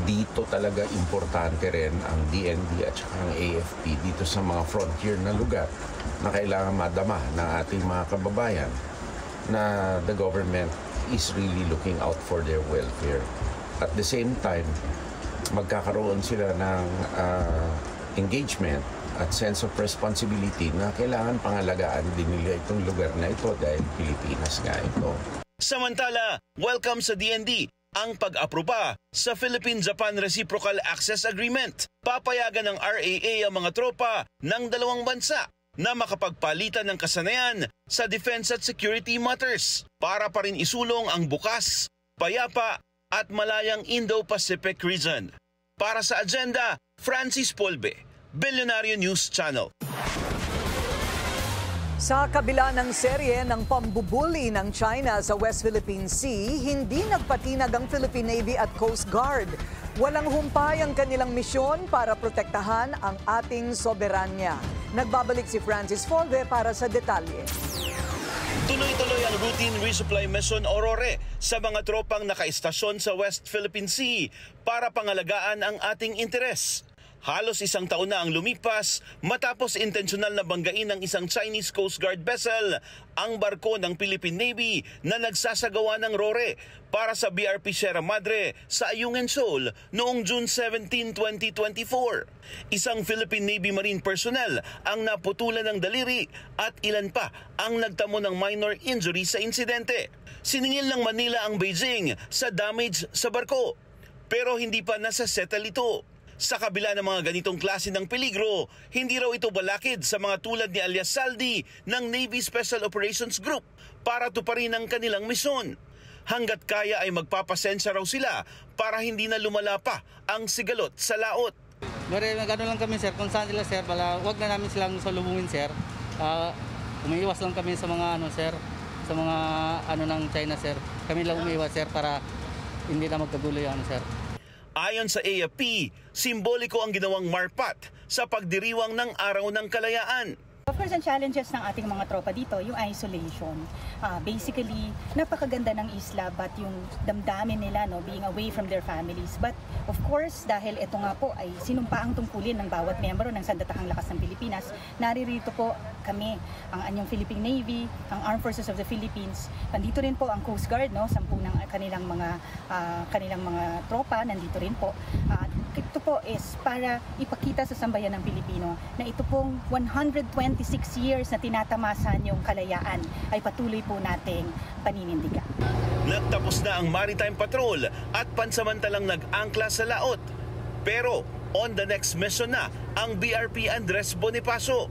dito talaga importante rin ang DND at saka ang AFP dito sa mga frontier na lugar na kailangan madama ng ating mga kababayan na the government is really looking out for their welfare. At the same time, magkakaroon sila ng engagement at sense of responsibility na kailangan pangalagaan din nila itong lugar na ito dahil Pilipinas nga ito. Samantala, welcome sa DND ang pag-aproba sa Philippine-Japan Reciprocal Access Agreement. Papayagan ng RAA ang mga tropa ng dalawang bansa na makapagpalitan ng kasanayan sa defense at security matters para pa rin isulong ang bukas, payapa at malayang Indo-Pacific region. Para sa agenda, Francis Polbe, Billionaire News Channel. Sa kabila ng serye ng pambubuli ng China sa West Philippine Sea, hindi nagpatinag ang Philippine Navy at Coast Guard. Walang humpay ang kanilang misyon para protektahan ang ating soberanya. Nagbabalik si Francis Folve para sa detalye. Tuloy-tuloy ang routine resupply mission Aurore sa mga tropang nakaistasyon sa West Philippine Sea para pangalagaan ang ating interes. Halos isang taon na ang lumipas matapos intensyonal na banggain ng isang Chinese Coast Guard vessel ang barko ng Philippine Navy na nagsasagawa ng rore para sa BRP Sierra Madre sa Ayungin Shoal noong June 17, 2024. Isang Philippine Navy Marine personnel ang naputulan ng daliri at ilan pa ang nagtamo ng minor injury sa insidente. Siningil ng Manila ang Beijing sa damage sa barko pero hindi pa nasa-settle ito. Sa kabila ng mga ganitong klase ng peligro, hindi raw ito balakid sa mga tulad ni alias Saldi ng Navy Special Operations Group para tuparin ang kanilang misyon. Hanggat kaya ay magpapasensya raw sila para hindi na lumala pa ang sigalot sa laot. Nagano lang kami sir, kung saan sila sir, wag na namin silang salubungin sir. Umiiwas lang kami sa mga sir, sa mga ng China sir. Kami lang umiiwas sir para hindi na magkagulo yung sir. Ayon sa AFP, simboliko ang ginawang marpat sa pagdiriwang ng Araw ng Kalayaan. Of course, ang challenges ng ating mga tropa dito, yung isolation. Basically, napakaganda ng isla but yung damdamin nila, being away from their families. But of course, dahil ito nga po ay sinumpaang tungkulin ng bawat miyembro ng Sandatahang Lakas ng Pilipinas, naririto po kami, ang anyong Philippine Navy, ang Armed Forces of the Philippines. Nandito rin po ang Coast Guard, 10 ng kanilang mga tropa, nandito rin po. Ito po is para ipakita sa sambayan ng Pilipino na ito pong 126 years na tinatamasan yung kalayaan ay patuloy po nating paninindigan. Nagtapos na ang maritime patrol at pansamantalang nag-angkla sa laot. Pero on the next mission na ang BRP Andres Bonifacio.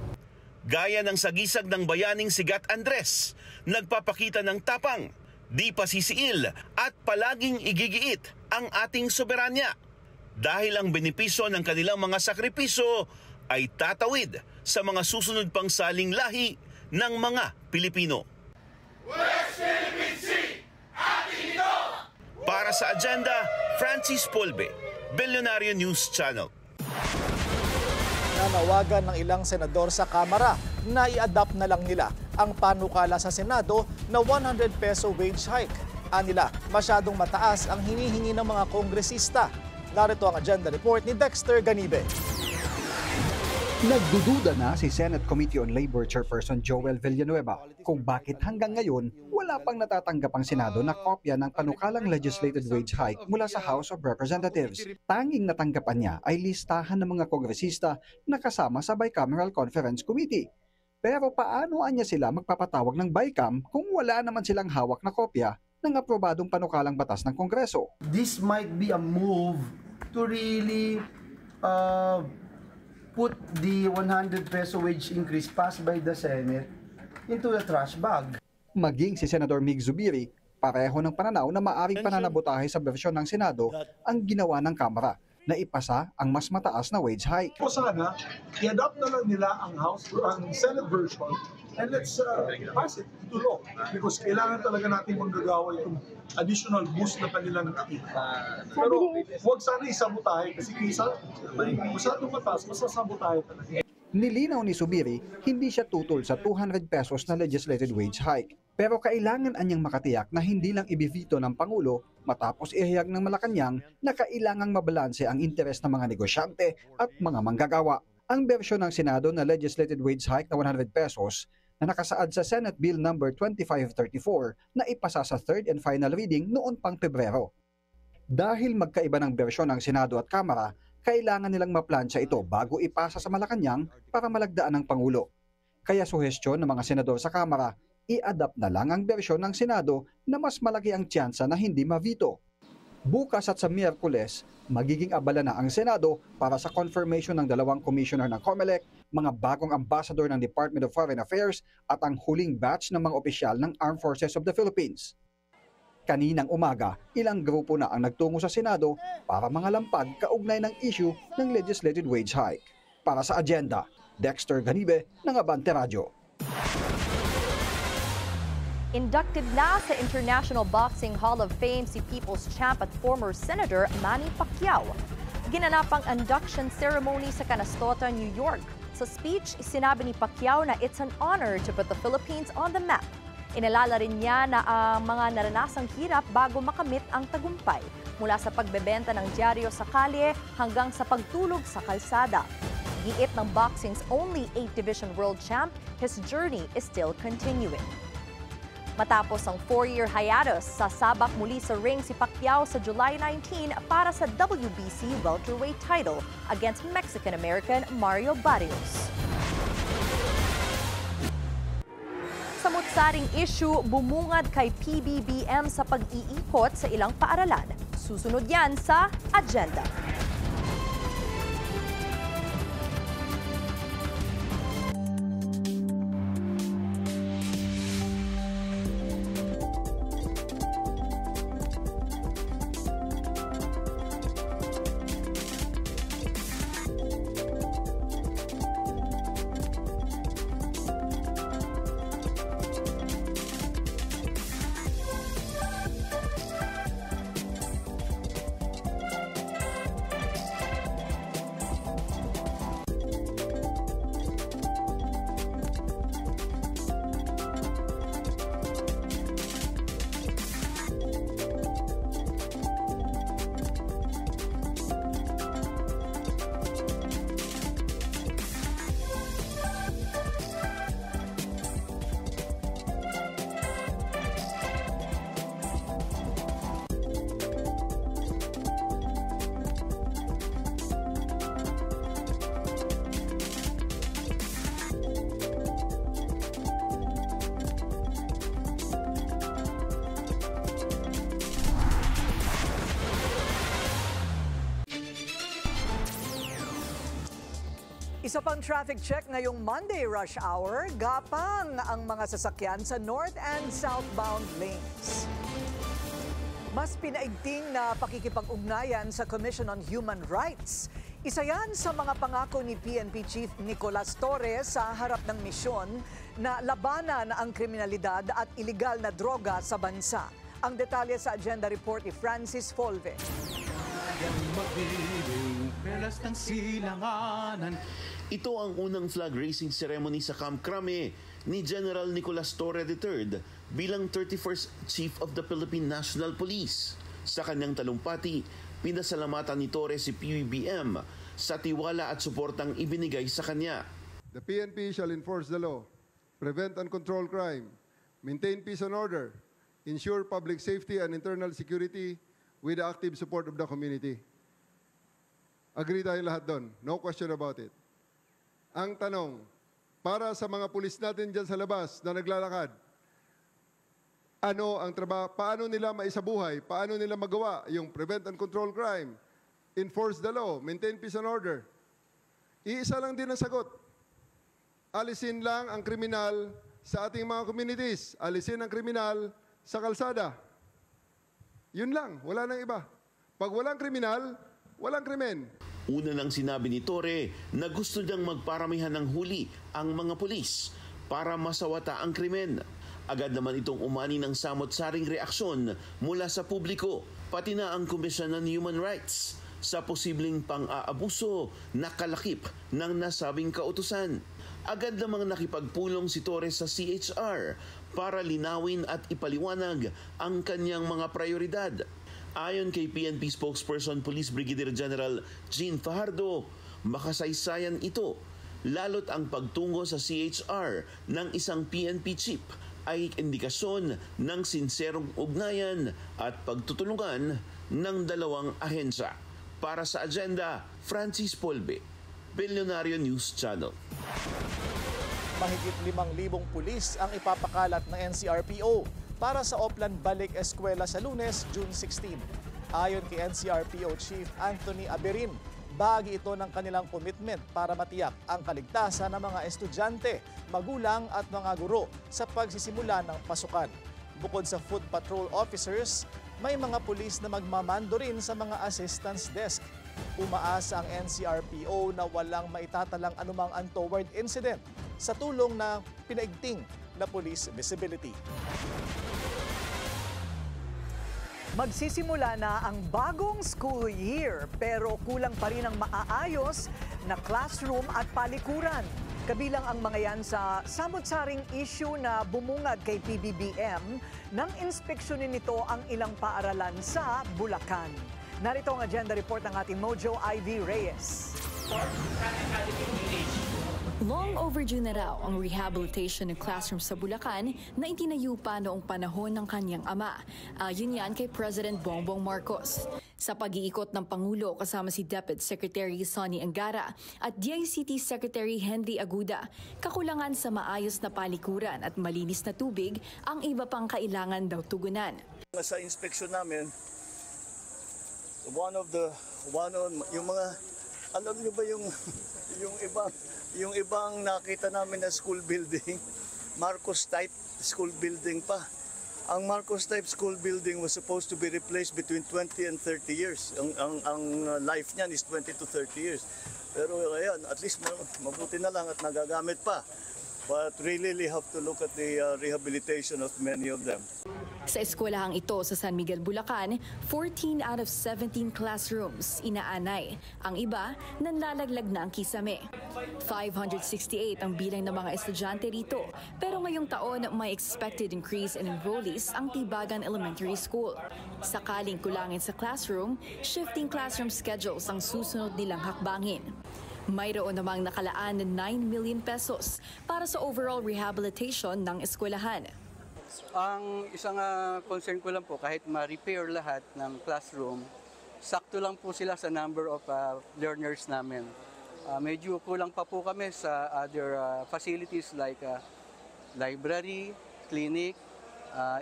Gaya ng sagisag ng bayaning Sigat Andres, nagpapakita ng tapang, di pasisiil at palaging igigiit ang ating soberanya. Dahil ang benepisyo ng kanilang mga sakripisyo ay tatawid sa mga susunod pang saling lahi ng mga Pilipino. West Philippine Sea, atin ito! Para sa Agenda, Francis Polbe, Billionario News Channel. Nanawagan ng ilang senador sa Kamara na i-adapt na lang nila ang panukala sa Senado na 100 peso wage hike. Anila, masyadong mataas ang hinihingi ng mga kongresista. Narito ang agenda report ni Dexter Ganibe. Nagdududa na si Senate Committee on Labor Chairperson Joel Villanueva kung bakit hanggang ngayon wala pang natatanggap ang Senado na kopya ng panukalang legislated wage hike mula sa House of Representatives. Tanging natanggapan niya ay listahan ng mga kongresista na kasama sa Bicameral Conference Committee. Pero paano niya sila magpapatawag ng BICAM kung wala naman silang hawak na kopya ng aprobadong panukalang batas ng Kongreso? This might be a move to really put the 100 peso wage increase passed by the Senate into the trash bag. Maging si Senator Mig Zubiri, pareho ng pananaw na maaring pananabutahe sa bersyon ng Senado ang ginawa ng Kamara na ipasa ang mas mataas na wage hike. O sana, i-adopt na lang nila ang Senate version and let's pass it to law because kailangan talaga natin manggagawa itong additional boost na kanilang nakikita. Pero huwag sana isabotahe kasi kaysa masyadong mataas, masasabotahe talaga. Nilinaw ni Zubiri, hindi siya tutol sa 200 pesos na legislated wage hike. Pero kailangan anyang makatiyak na hindi lang ibivito ng Pangulo matapos ihayag ng Malacanang na kailangang mabalanse ang interes ng mga negosyante at mga manggagawa. Ang bersyon ng Senado na legislated wage hike na 100 pesos na nakasaad sa Senate Bill No. 2534 na ipasa sa third and final reading noon pang Pebrero. Dahil magkaiba ng bersyon ng Senado at Kamara, kailangan nilang maplansya ito bago ipasa sa Malacanang para malagdaan ng Pangulo. Kaya suhestyon ng mga senador sa Kamara, i-adapt na lang ang bersyon ng Senado na mas malaki ang tsansa na hindi mavito. Bukas at sa Miyerkules, magiging abala na ang Senado para sa confirmation ng 2 commissioner ng COMELEC, mga bagong ambassador ng Department of Foreign Affairs at ang huling batch ng mga opisyal ng Armed Forces of the Philippines. Kaninang umaga, ilang grupo na ang nagtungo sa Senado para mangalampag kaugnay ng issue ng legislated wage hike. Para sa Agenda, Dexter Ganibe ng Abante Radio. Inducted na sa International Boxing Hall of Fame si People's Champ at former Senator Manny Pacquiao. Ginanap ang induction ceremony sa Canastota, New York. Sa speech, sinabi ni Pacquiao na it's an honor to put the Philippines on the map. Inalala rin niya na ang mga naranasang hirap bago makamit ang tagumpay, mula sa pagbebenta ng dyaryo sa kalye hanggang sa pagtulog sa kalsada. Giit ng boxing's only 8th Division World Champ, his journey is still continuing. Matapos ang 4-year hiatus, sasabak muli sa ring si Pacquiao sa July 19 para sa WBC welterweight title against Mexican-American Mario Barrios. Samut-saring issue bumungad kay PBBM sa pag-iikot sa ilang paaralan. Susunod yan sa agenda. Isa pang traffic check ngayong Monday rush hour, gapang ang mga sasakyan sa north and southbound lanes. Mas pinaigting na pakikipag-ugnayan sa Commission on Human Rights. Isa yan sa mga pangako ni PNP Chief Nicolas Torres sa harap ng misyon na labanan ang kriminalidad at iligal na droga sa bansa. Ang detalye sa agenda report ni Francis Folve. Ito ang unang flag raising ceremony sa Camp Crame ni General Nicolas Torre III bilang 31st Chief of the Philippine National Police. Sa kanyang talumpati, pinasalamatan ni Torre si PBBM sa tiwala at suportang ibinigay sa kanya. The PNP shall enforce the law, prevent and control crime, maintain peace and order, ensure public safety and internal security with the active support of the community. Agree tayong lahat doon. No question about it. Ang tanong, para sa mga pulis natin dyan sa labas na naglalakad, ano ang trabaho, paano nila maisabuhay, paano nila magawa yung prevent and control crime, enforce the law, maintain peace and order? Iisa lang din ang sagot. Alisin lang ang kriminal sa ating mga communities. Alisin ang kriminal sa kalsada. Yun lang, wala nang iba. Pag walang kriminal, walang krimen. Una nang sinabi ni Torre na gusto niyang magparamihan ng huli ang mga pulis para masawata ang krimen. Agad naman itong umani ng samot-saring reaksyon mula sa publiko, pati na ang Commission on Human Rights sa posibleng pang-aabuso na kalakip ng nasabing kautusan. Agad namang nakipagpulong si Torres sa CHR para linawin at ipaliwanag ang kanyang mga prioridad. Ayon kay PNP spokesperson Police Brigadier General Jean Fajardo, makasaysayan ito, lalo't ang pagtungo sa CHR ng isang PNP chief ay indikasyon ng sinserong ugnayan at pagtutulungan ng dalawang ahensya. Para sa agenda, Francis Polbe, Billionario News Channel. Mahigit 5,000 pulis ang ipapakalat ng NCRPO para sa Oplan Balik Eskwela sa Lunes, June 16. Ayon kay NCRPO Chief Anthony Aberin, bahagi ito ng kanilang commitment para matiyak ang kaligtasan ng mga estudyante, magulang at mga guro sa pagsisimula ng pasukan. Bukod sa foot patrol officers, may mga pulis na magmamando rin sa mga assistance desk. Umaasa ang NCRPO na walang maitatalang anumang untoward incident sa tulong ng pinaigting na police visibility. Magsisimula na ang bagong school year pero kulang pa rin ang maaayos na classroom at palikuran. Kabilang ang mga yan sa samot-saring issue na bumungad kay PBBM nang inspeksyonin nito ang ilang paaralan sa Bulacan. Narito ang agenda report ng ating Mojo Ivy Reyes. Long overdue na raw ang rehabilitation ng classroom sa Bulacan na itinayo pa noong panahon ng kanyang ama. Ayon yan kay President Bongbong Marcos. Sa pag-iikot ng Pangulo kasama si Deputy Secretary Sonny Angara at DICT Secretary Henry Aguda, kakulangan sa maayos na palikuran at malinis na tubig ang iba pang kailangan daw tugunan. Sa inspection namin, yung mga, alam niyo ba yung ibang nakita namin na school building, Marcos type school building pa. Ang Marcos type school building was supposed to be replaced between 20 and 30 years. Ang life niyan is 20 to 30 years. Pero ayan, at least mabuti na lang at nagagamit pa. But really have to look at the rehabilitation of many of them. Sa eskwelahang ito sa San Miguel, Bulacan, 14 out of 17 classrooms inaanay. Ang iba, nanlalaglag na ang kisame. 568 ang bilang ng mga estudyante rito. Pero ngayong taon, may expected increase in enrollees ang Tibagan Elementary School. Sakaling kulangin sa classroom, shifting classroom schedules ang susunod nilang hakbangin. Mayroon namang nakalaan na 9 million pesos para sa overall rehabilitation ng eskwelahan. Ang isang concern ko lang po, kahit ma-repair lahat ng classroom, sakto lang po sila sa number of learners namin. Medyo kulang pa po kami sa other facilities like library, clinic,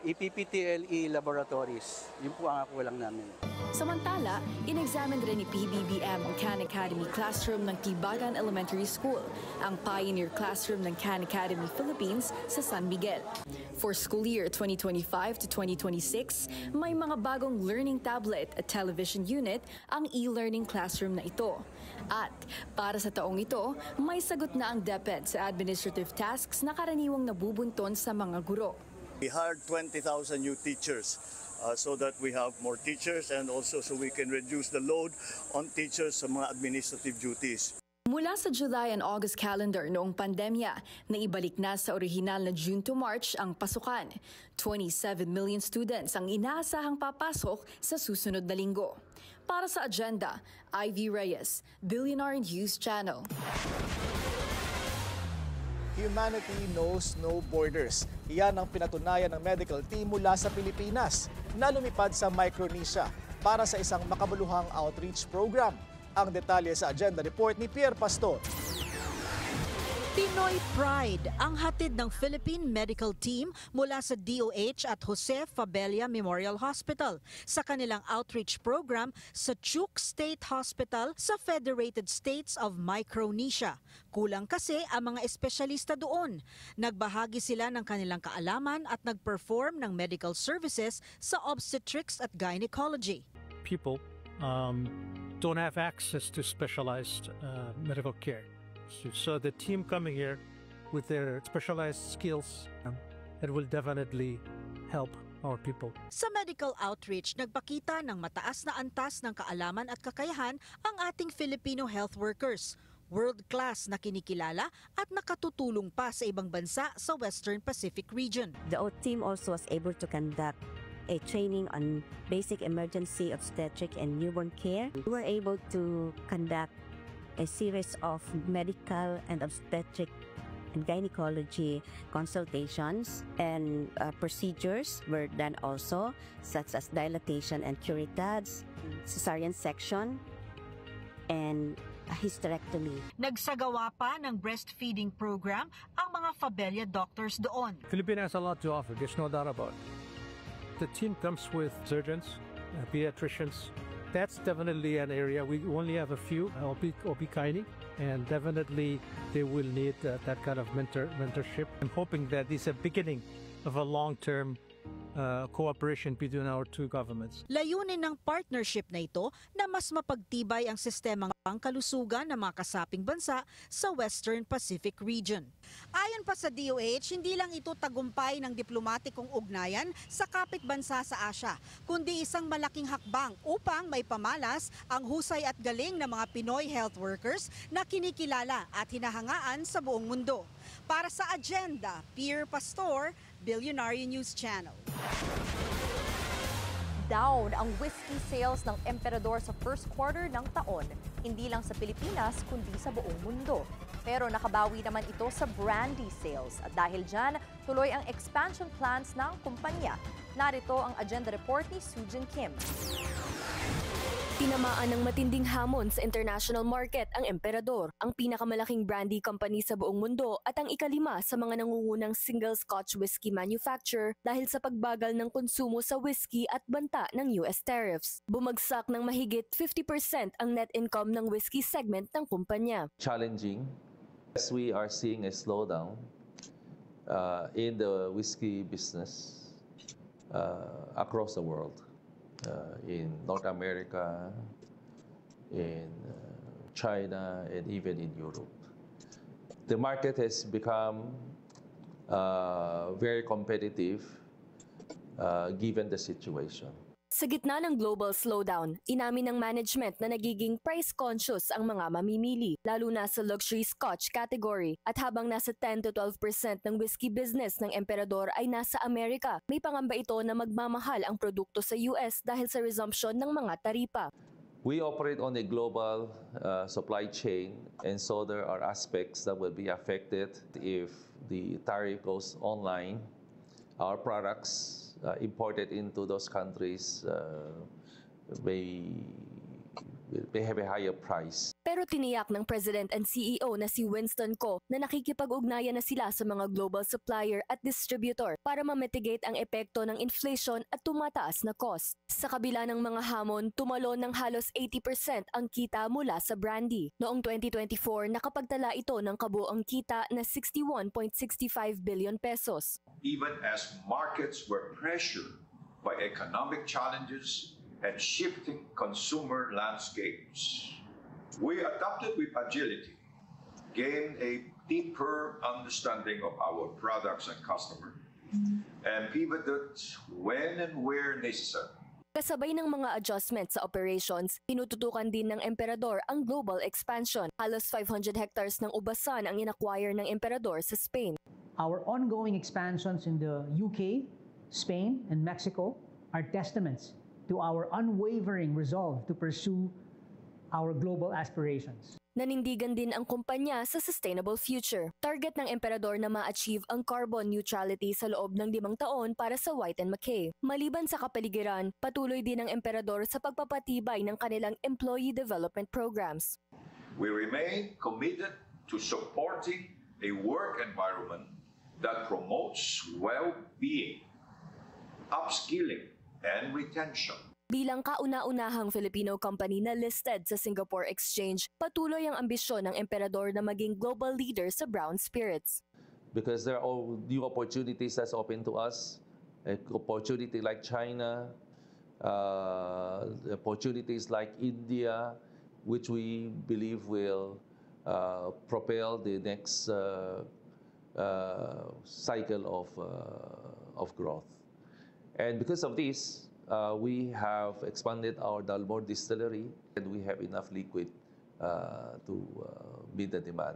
EPPTLE laboratories. Yun po ang kulang namin. Samantala, in-examine rin ni PBBM ang Khan Academy classroom ng Tibagan Elementary School, ang pioneer classroom ng Khan Academy Philippines sa San Miguel. For school year 2025 to 2026, may mga bagong learning tablet at television unit ang e-learning classroom na ito. At para sa taong ito, may sagot na ang DepEd sa administrative tasks na karaniwang nabubunton sa mga guro. We hired 20,000 new teachers so that we have more teachers and also so we can reduce the load on teachers sa mga administrative duties. Mula sa July and August calendar noong pandemya, naibalik na sa orihinal na June to March ang pasukan. 27 million students ang inaasahang papasok sa susunod na linggo. Para sa agenda, Ivy Reyes, Billionaire News Channel. Humanity knows no borders. Iyan ang pinatunayan ng medical team mula sa Pilipinas na lumipad sa Micronesia para sa isang makabuluhang outreach program. Ang detalye sa agenda report ni Pierre Pastor. Pinoy Pride ang hatid ng Philippine Medical Team mula sa DOH at Jose Fabella Memorial Hospital sa kanilang outreach program sa Chuuk State Hospital sa Federated States of Micronesia. Kulang kasi ang mga espesyalista doon. Nagbahagi sila ng kanilang kaalaman at nag-perform ng medical services sa obstetrics at gynecology. People don't have access to specialized medical care. So the team coming here with their specialized skills, it will definitely help our people. Sa medical outreach, nagpakita ng mataas na antas ng kaalaman at kakayahan ang ating Filipino health workers. World-class na kinikilala at nakatutulong pa sa ibang bansa sa Western Pacific region. The team also was able to conduct a training on basic emergency obstetric and newborn care. We were able to conduct a series of medical and obstetric and gynecology consultations, and procedures were done also, such as dilatation and curettage, cesarean section, and a hysterectomy. Nagsagawa pa ng breastfeeding program ang mga Fabella doctors doon. Philippines has a lot to offer, there's no doubt about it. The team comes with surgeons, pediatricians. That's definitely an area. We only have a few, OB-GYN, and definitely they will need that kind of mentorship. I'm hoping that this is a beginning of a long-term cooperation between our two governments. Layunin ng partnership na ito na mas mapagtibay ang sistemang pangkalusugan ng mga kasaping bansa sa Western Pacific region. Ayon pa sa DOH, hindi lang ito tagumpay ng diplomatikong ugnayan sa kapitbansa sa Asia, kundi isang malaking hakbang upang maipamalas ang husay at galing ng mga Pinoy health workers na kinikilala at hinahangaan sa buong mundo. Para sa Agenda, Pierre Pastor, Billionaire News Channel. Down ang whiskey sales ng Emperador sa first quarter ng taon, hindi lang sa Pilipinas kundi sa buong mundo. Pero nakabawi naman ito sa brandy sales at dahil dyan, tuloy ang expansion plans ng kumpanya. Narito ang agenda report ni Sujin Kim. Tinamaan ng matinding hamon sa international market ang Emperador, ang pinakamalaking brandy company sa buong mundo at ang ikalima sa mga nangungunang single Scotch whiskey manufacturer dahil sa pagbagal ng konsumo sa whiskey at banta ng US tariffs. Bumagsak ng mahigit 50% ang net income ng whiskey segment ng kumpanya. Challenging as we are seeing a slowdown in the whiskey business across the world. In North America, in China, and even in Europe. The market has become very competitive given the situation. Sa gitna ng global slowdown, inamin ng management na nagiging price-conscious ang mga mamimili, lalo na sa luxury Scotch category. At habang nasa 10 to 12% ng whiskey business ng Emperador ay nasa Amerika, may pangamba ito na magmamahal ang produkto sa US dahil sa resumption ng mga taripa. We operate on a global supply chain, and so there are aspects that will be affected if the tariff goes online. Our products imported into those countries may have a higher price. Pero tiniyak ng President and CEO na si Winston Ko na nakikipag-ugnayan na sila sa mga global supplier at distributor para ma-mitigate ang epekto ng inflation at tumataas na cost. Sa kabila ng mga hamon, tumalon ng halos 80% ang kita mula sa brandy. Noong 2024, nakapagtala ito ng kabuoang kita na 61.65 billion pesos. Even as markets were pressured by economic challenges and shifting consumer landscapes, we adapted with agility, gained a deeper understanding of our products and customers, and pivoted when and where necessary. Kasabay ng mga adjustments sa operations, tinututukan din ng Emperador ang global expansion. Halos 500 hectares ng ubasan ang inacquire ng Emperador sa Spain. Our ongoing expansions in the UK, Spain, and Mexico are testaments to our unwavering resolve to pursue our global aspirations. Nanindigan din ang kumpanya sa sustainable future. Target ng Emperador na ma-achieve ang carbon neutrality sa loob ng 5 taon para sa White & McKay. Maliban sa kapaligiran, patuloy din ang Emperador sa pagpapatibay ng kanilang employee development programs. We remain committed to supporting a work environment that promotes well-being, upskilling, and retention. Bilang kauna-unahang Filipino company na listed sa Singapore Exchange, patuloy ang ambisyon ng Emperador na maging global leader sa brown spirits. Because there are all new opportunities that's open to us, opportunity like China, opportunities like India, which we believe will propel the next cycle of growth. And because of this, we have expanded our Dalmore distillery, and we have enough liquid to meet the demand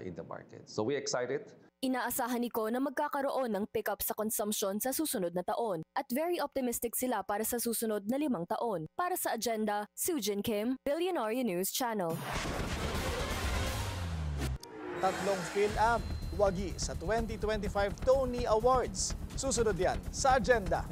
in the market. So we're excited. Inaasahan ni Ko na magkakaroon ng pick-up sa consumption sa susunod na taon at very optimistic sila para sa susunod na 5 taon. Para sa Agenda, Sujin Kim, Billionaire News Channel. 3 PhilAm wagi sa 2025 Tony Awards. Susunod yan sa Agenda.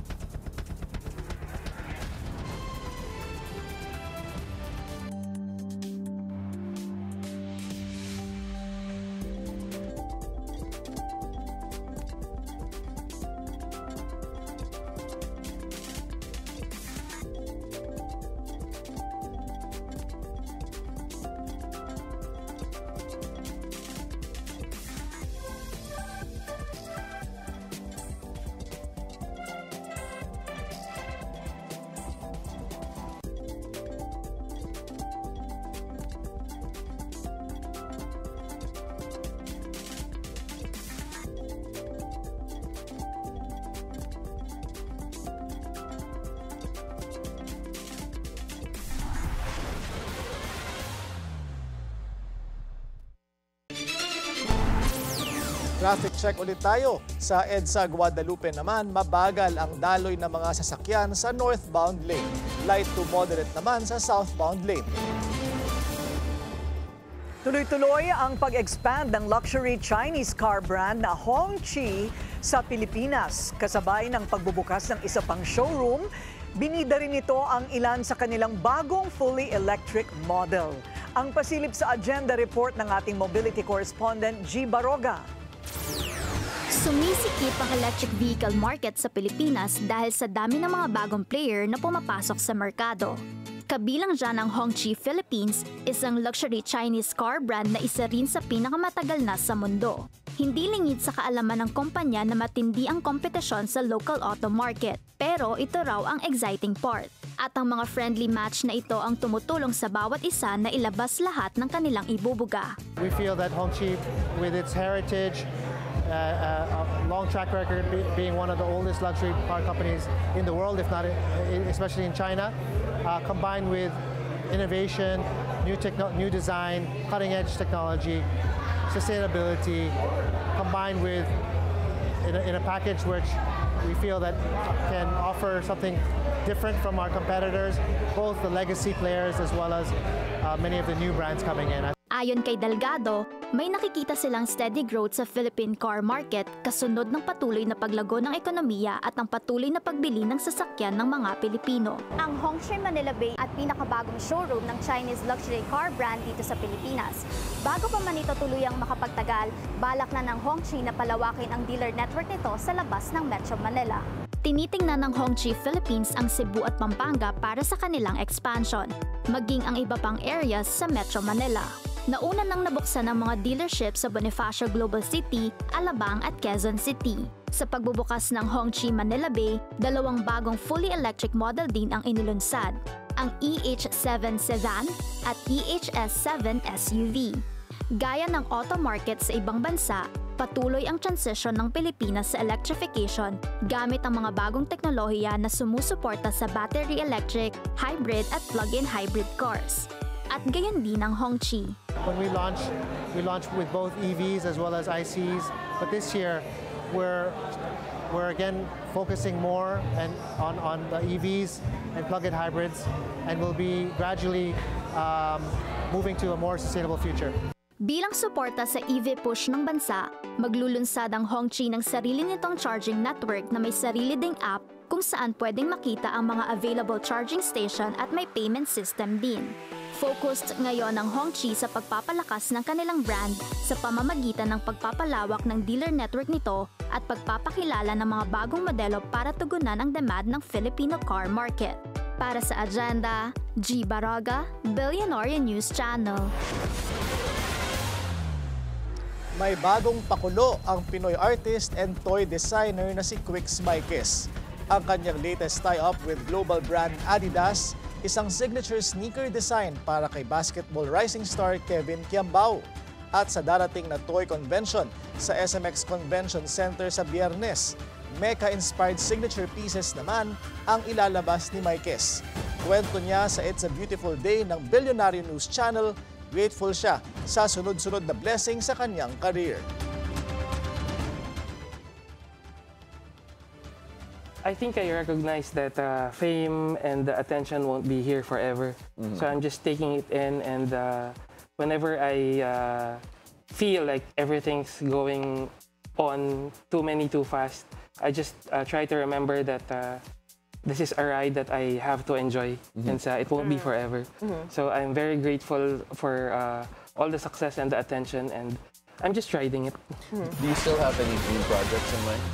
Traffic check ulit tayo. Sa EDSA Guadalupe naman, mabagal ang daloy ng mga sasakyan sa northbound lane. Light to moderate naman sa southbound lane. Tuloy-tuloy ang pag-expand ng luxury Chinese car brand na Hongqi sa Pilipinas. Kasabay ng pagbubukas ng isa pang showroom, binida rin ito ang ilan sa kanilang bagong fully electric model. Ang pasilip sa agenda report ng ating mobility correspondent G. Baroga. Sumisikip ang electric vehicle market sa Pilipinas dahil sa dami ng mga bagong player na pumapasok sa merkado. Kabilang dyan ang Hongqi Philippines, isang luxury Chinese car brand na isa rin sa pinakamatagal na sa mundo. Hindi lingid sa kaalaman ng kumpanya na matindi ang kompetisyon sa local auto market, pero ito raw ang exciting part. At ang mga friendly match na ito ang tumutulong sa bawat isa na ilabas lahat ng kanilang ibubuga. We feel that Hongqi, with its heritage, a long track record, being one of the oldest luxury car companies in the world, if not especially in China, combined with innovation, new design, cutting-edge technology, sustainability, combined with in a package which we feel that can offer something different from our competitors, both the legacy players as well as many of the new brands coming in. Ayon kay Delgado, may nakikita silang steady growth sa Philippine car market kasunod ng patuloy na paglago ng ekonomiya at ang patuloy na pagbili ng sasakyan ng mga Pilipino. Ang Hongqi Manila Bay at pinakabagong showroom ng Chinese luxury car brand dito sa Pilipinas. Bago pa man ito tuluyang makapagtagal, balak na ng Hongqi na palawakin ang dealer network nito sa labas ng Metro Manila. Tinitingnan ng Hongqi Philippines ang Cebu at Pampanga para sa kanilang expansion, maging ang iba pang areas sa Metro Manila. Nauna nang nabuksan ang mga dealership sa Bonifacio Global City, Alabang at Quezon City. Sa pagbubukas ng Hongqi Manila Bay, dalawang bagong fully electric model din ang inilunsad, ang EH7 Sedan at EHS7 SUV. Gaya ng auto market sa ibang bansa, patuloy ang transition ng Pilipinas sa electrification gamit ang mga bagong teknolohiya na sumusuporta sa battery electric, hybrid at plug-in hybrid cars. At gayon din ang Hongqi. When we launched with both EVs as well as ICs, but this year we're again focusing more on the EVs and plug-in hybrids, and we'll be gradually moving to a more sustainable future. Bilang suporta sa EV push ng bansa, maglulunsad ang Hongqi ng sarili nitong charging network na may sarili ding app kung saan pwedeng makita ang mga available charging station at may payment system din. Focused ngayon ang Hongqi sa pagpapalakas ng kanilang brand sa pamamagitan ng pagpapalawak ng dealer network nito at pagpapakilala ng mga bagong modelo para tugunan ang demand ng Filipino car market. Para sa agenda, G. Baroga, Billionaire News Channel. May bagong pakulo ang Pinoy artist and toy designer na si Quix Maikes. Ang kanyang latest tie-up with global brand Adidas, isang signature sneaker design para kay basketball rising star Kevin Kiambao. At sa darating na toy convention sa SMX Convention Center sa Biyernes, mecha-inspired signature pieces naman ang ilalabas ni Maikes. Kwento niya sa It's a Beautiful Day ng Billionaire News Channel, grateful siya sa sunod-sunod na blessing sa kanyang career. I think I recognize that fame and the attention won't be here forever. So I'm just taking it in, and whenever I feel like everything's going on too fast, I just try to remember that this is a ride that I have to enjoy, and it won't be forever. So I'm very grateful for all the success and the attention, and I'm just riding it. Do you still have any dream projects in mind?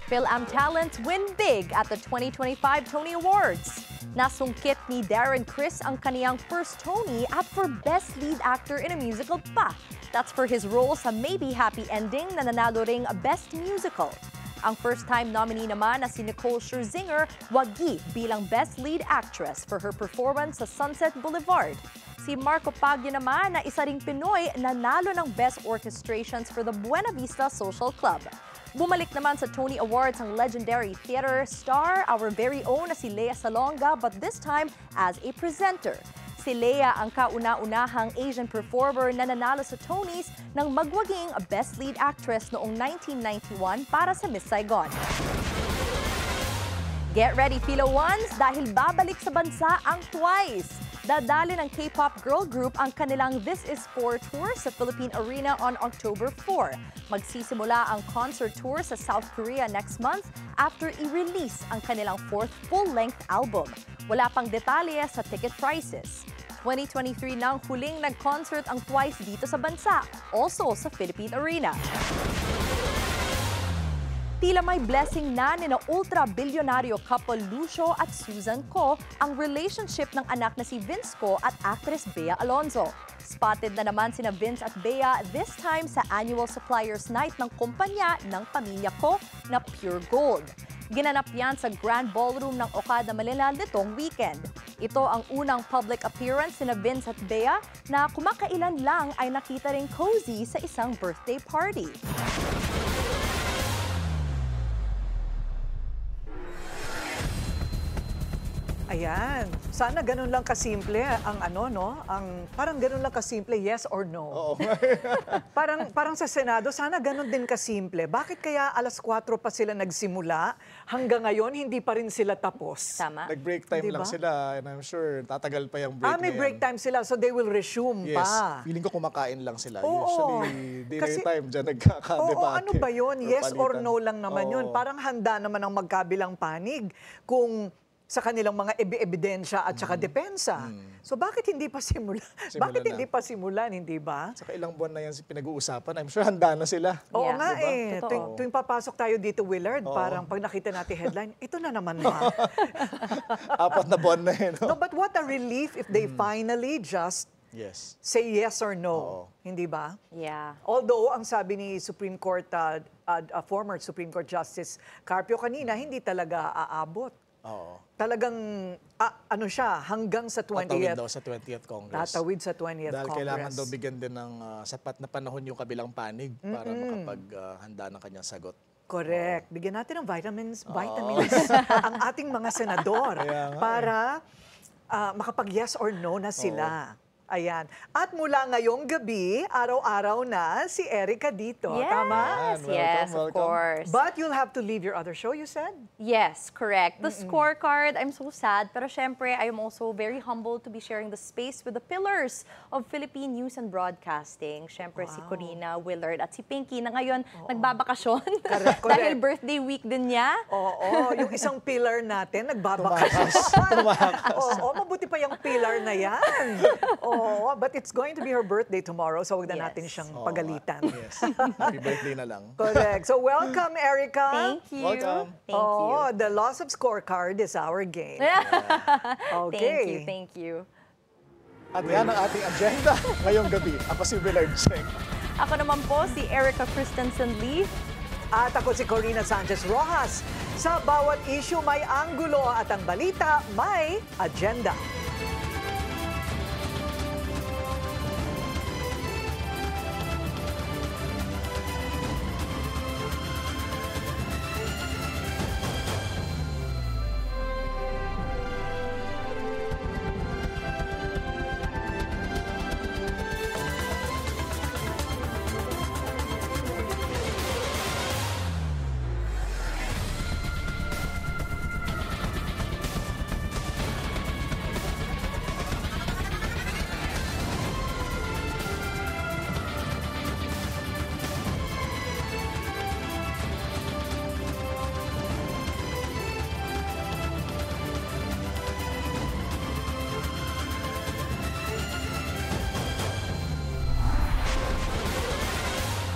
PhilAm talents win big at the 2025 Tony Awards. Nasungkit ni Darren Criss ang kaniyang first Tony at for Best Lead Actor in a Musical pa. That's for his role sa Maybe Happy Ending na nanalo ring Best Musical. Ang first-time nominee naman na si Nicole Scherzinger wagi bilang Best Lead Actress for her performance sa Sunset Boulevard. Si Marco Paglia naman na isa ring Pinoy nanalo ng Best Orchestrations for the Buena Vista Social Club. Bumalik naman sa Tony Awards ang legendary theater star, our very own na si Lea Salonga, but this time as a presenter. Si Lea ang kauna-unahang Asian performer na nanalo sa Tonys ng magwaging Best Lead Actress noong 1991 para sa Miss Saigon. Get ready, Philo Ones, dahil babalik sa bansa ang TWICE. Dadali ng K-pop girl group ang kanilang This Is 4 tour sa Philippine Arena on October 4. Magsisimula ang concert tour sa South Korea next month after i-release ang kanilang 4th full-length album. Wala pang detalye sa ticket prices. 2023 nang huling nag-concert ang TWICE dito sa bansa, also sa Philippine Arena. Tila may blessing na nina ultra-bilyonaryo couple Lucio at Susan Ko ang relationship ng anak na si Vince Ko at actress Bea Alonzo. Spotted na naman sina Vince at Bea this time sa annual Suppliers Night ng kumpanya ng pamilya Ko na Pure Gold. Ginanap yan sa Grand Ballroom ng Okada, Manila nitong weekend. Ito ang unang public appearance sina Vince at Bea na kumakailan lang ay nakita ring cozy sa isang birthday party. Ayan. Sana ganun lang kasimple ang ang parang ganun lang kasimple, yes or no. Oo. parang sa Senado, sana ganun din kasimple. Bakit kaya alas 4 pa sila nagsimula, hanggang ngayon hindi pa rin sila tapos? Tama. Nag-break time lang sila, and I'm sure tatagal pa yung break may break time sila, so they will resume pa. Feeling ko kumakain lang sila. Oo. Usually, dinner time dyan nagkakadebate. Oo, ano ba yun? Yes or Palitan. no lang naman yun. Parang handa naman ang magkabilang panig kung sa kanilang mga ebidensya at saka depensa. So bakit hindi pa simulan? Bakit hindi pa simulan, hindi ba? Saka ilang buwan na yan pinag-uusapan. I'm sure handa na sila. Oo nga diba? Tuwing papasok tayo dito, Willard, parang pag nakita natin headline, ito na naman ba? 4 na buwan na yun. No, but what a relief if they finally just say yes or no. Hindi ba? Yeah. Although, ang sabi ni Supreme Court, former Supreme Court Justice Carpio kanina, hindi talaga aabot. Talagang, siya, hanggang sa 20th. Tatawid daw sa 20th Congress. Tatawid sa 20th Dahil Congress. kailangan daw bigyan din ng sapat na panahon yung kabilang panig para makapaghanda ng kanyang sagot. Correct. Bigyan natin ng vitamins ang ating mga senador para makapag-yes or no na sila. Ayan. At mula ngayong gabi, araw-araw na si Erica dito. Yes, Tama? yes, of course. But you'll have to leave your other show, you said? Yes, correct. The scorecard, I'm so sad. Pero syempre, I am also very humbled to be sharing the space with the pillars of Philippine news and broadcasting. Syempre, si Corina, Willard, at si Pinky na ngayon nagbabakasyon. Correct. Dahil birthday week din niya. Oo, yung isang pillar natin, nagbabakasyon. Oo, mabuti pa yung pillar na yan. Oo, but it's going to be her birthday tomorrow, so wag na natin siyang pagalitan. Yes. Happy birthday na lang. Correct. So welcome, Erica. Thank you. Welcome. Thank you. The loss of scorecard is our game. Okay. Thank you. At yan ang ating agenda ngayong gabi. Ako si Willard Cheng. Ako naman po si Erica Christensen Lee. At ako si Corina Sanchez Rojas. Sa bawat issue may anggulo at ang balita may agenda.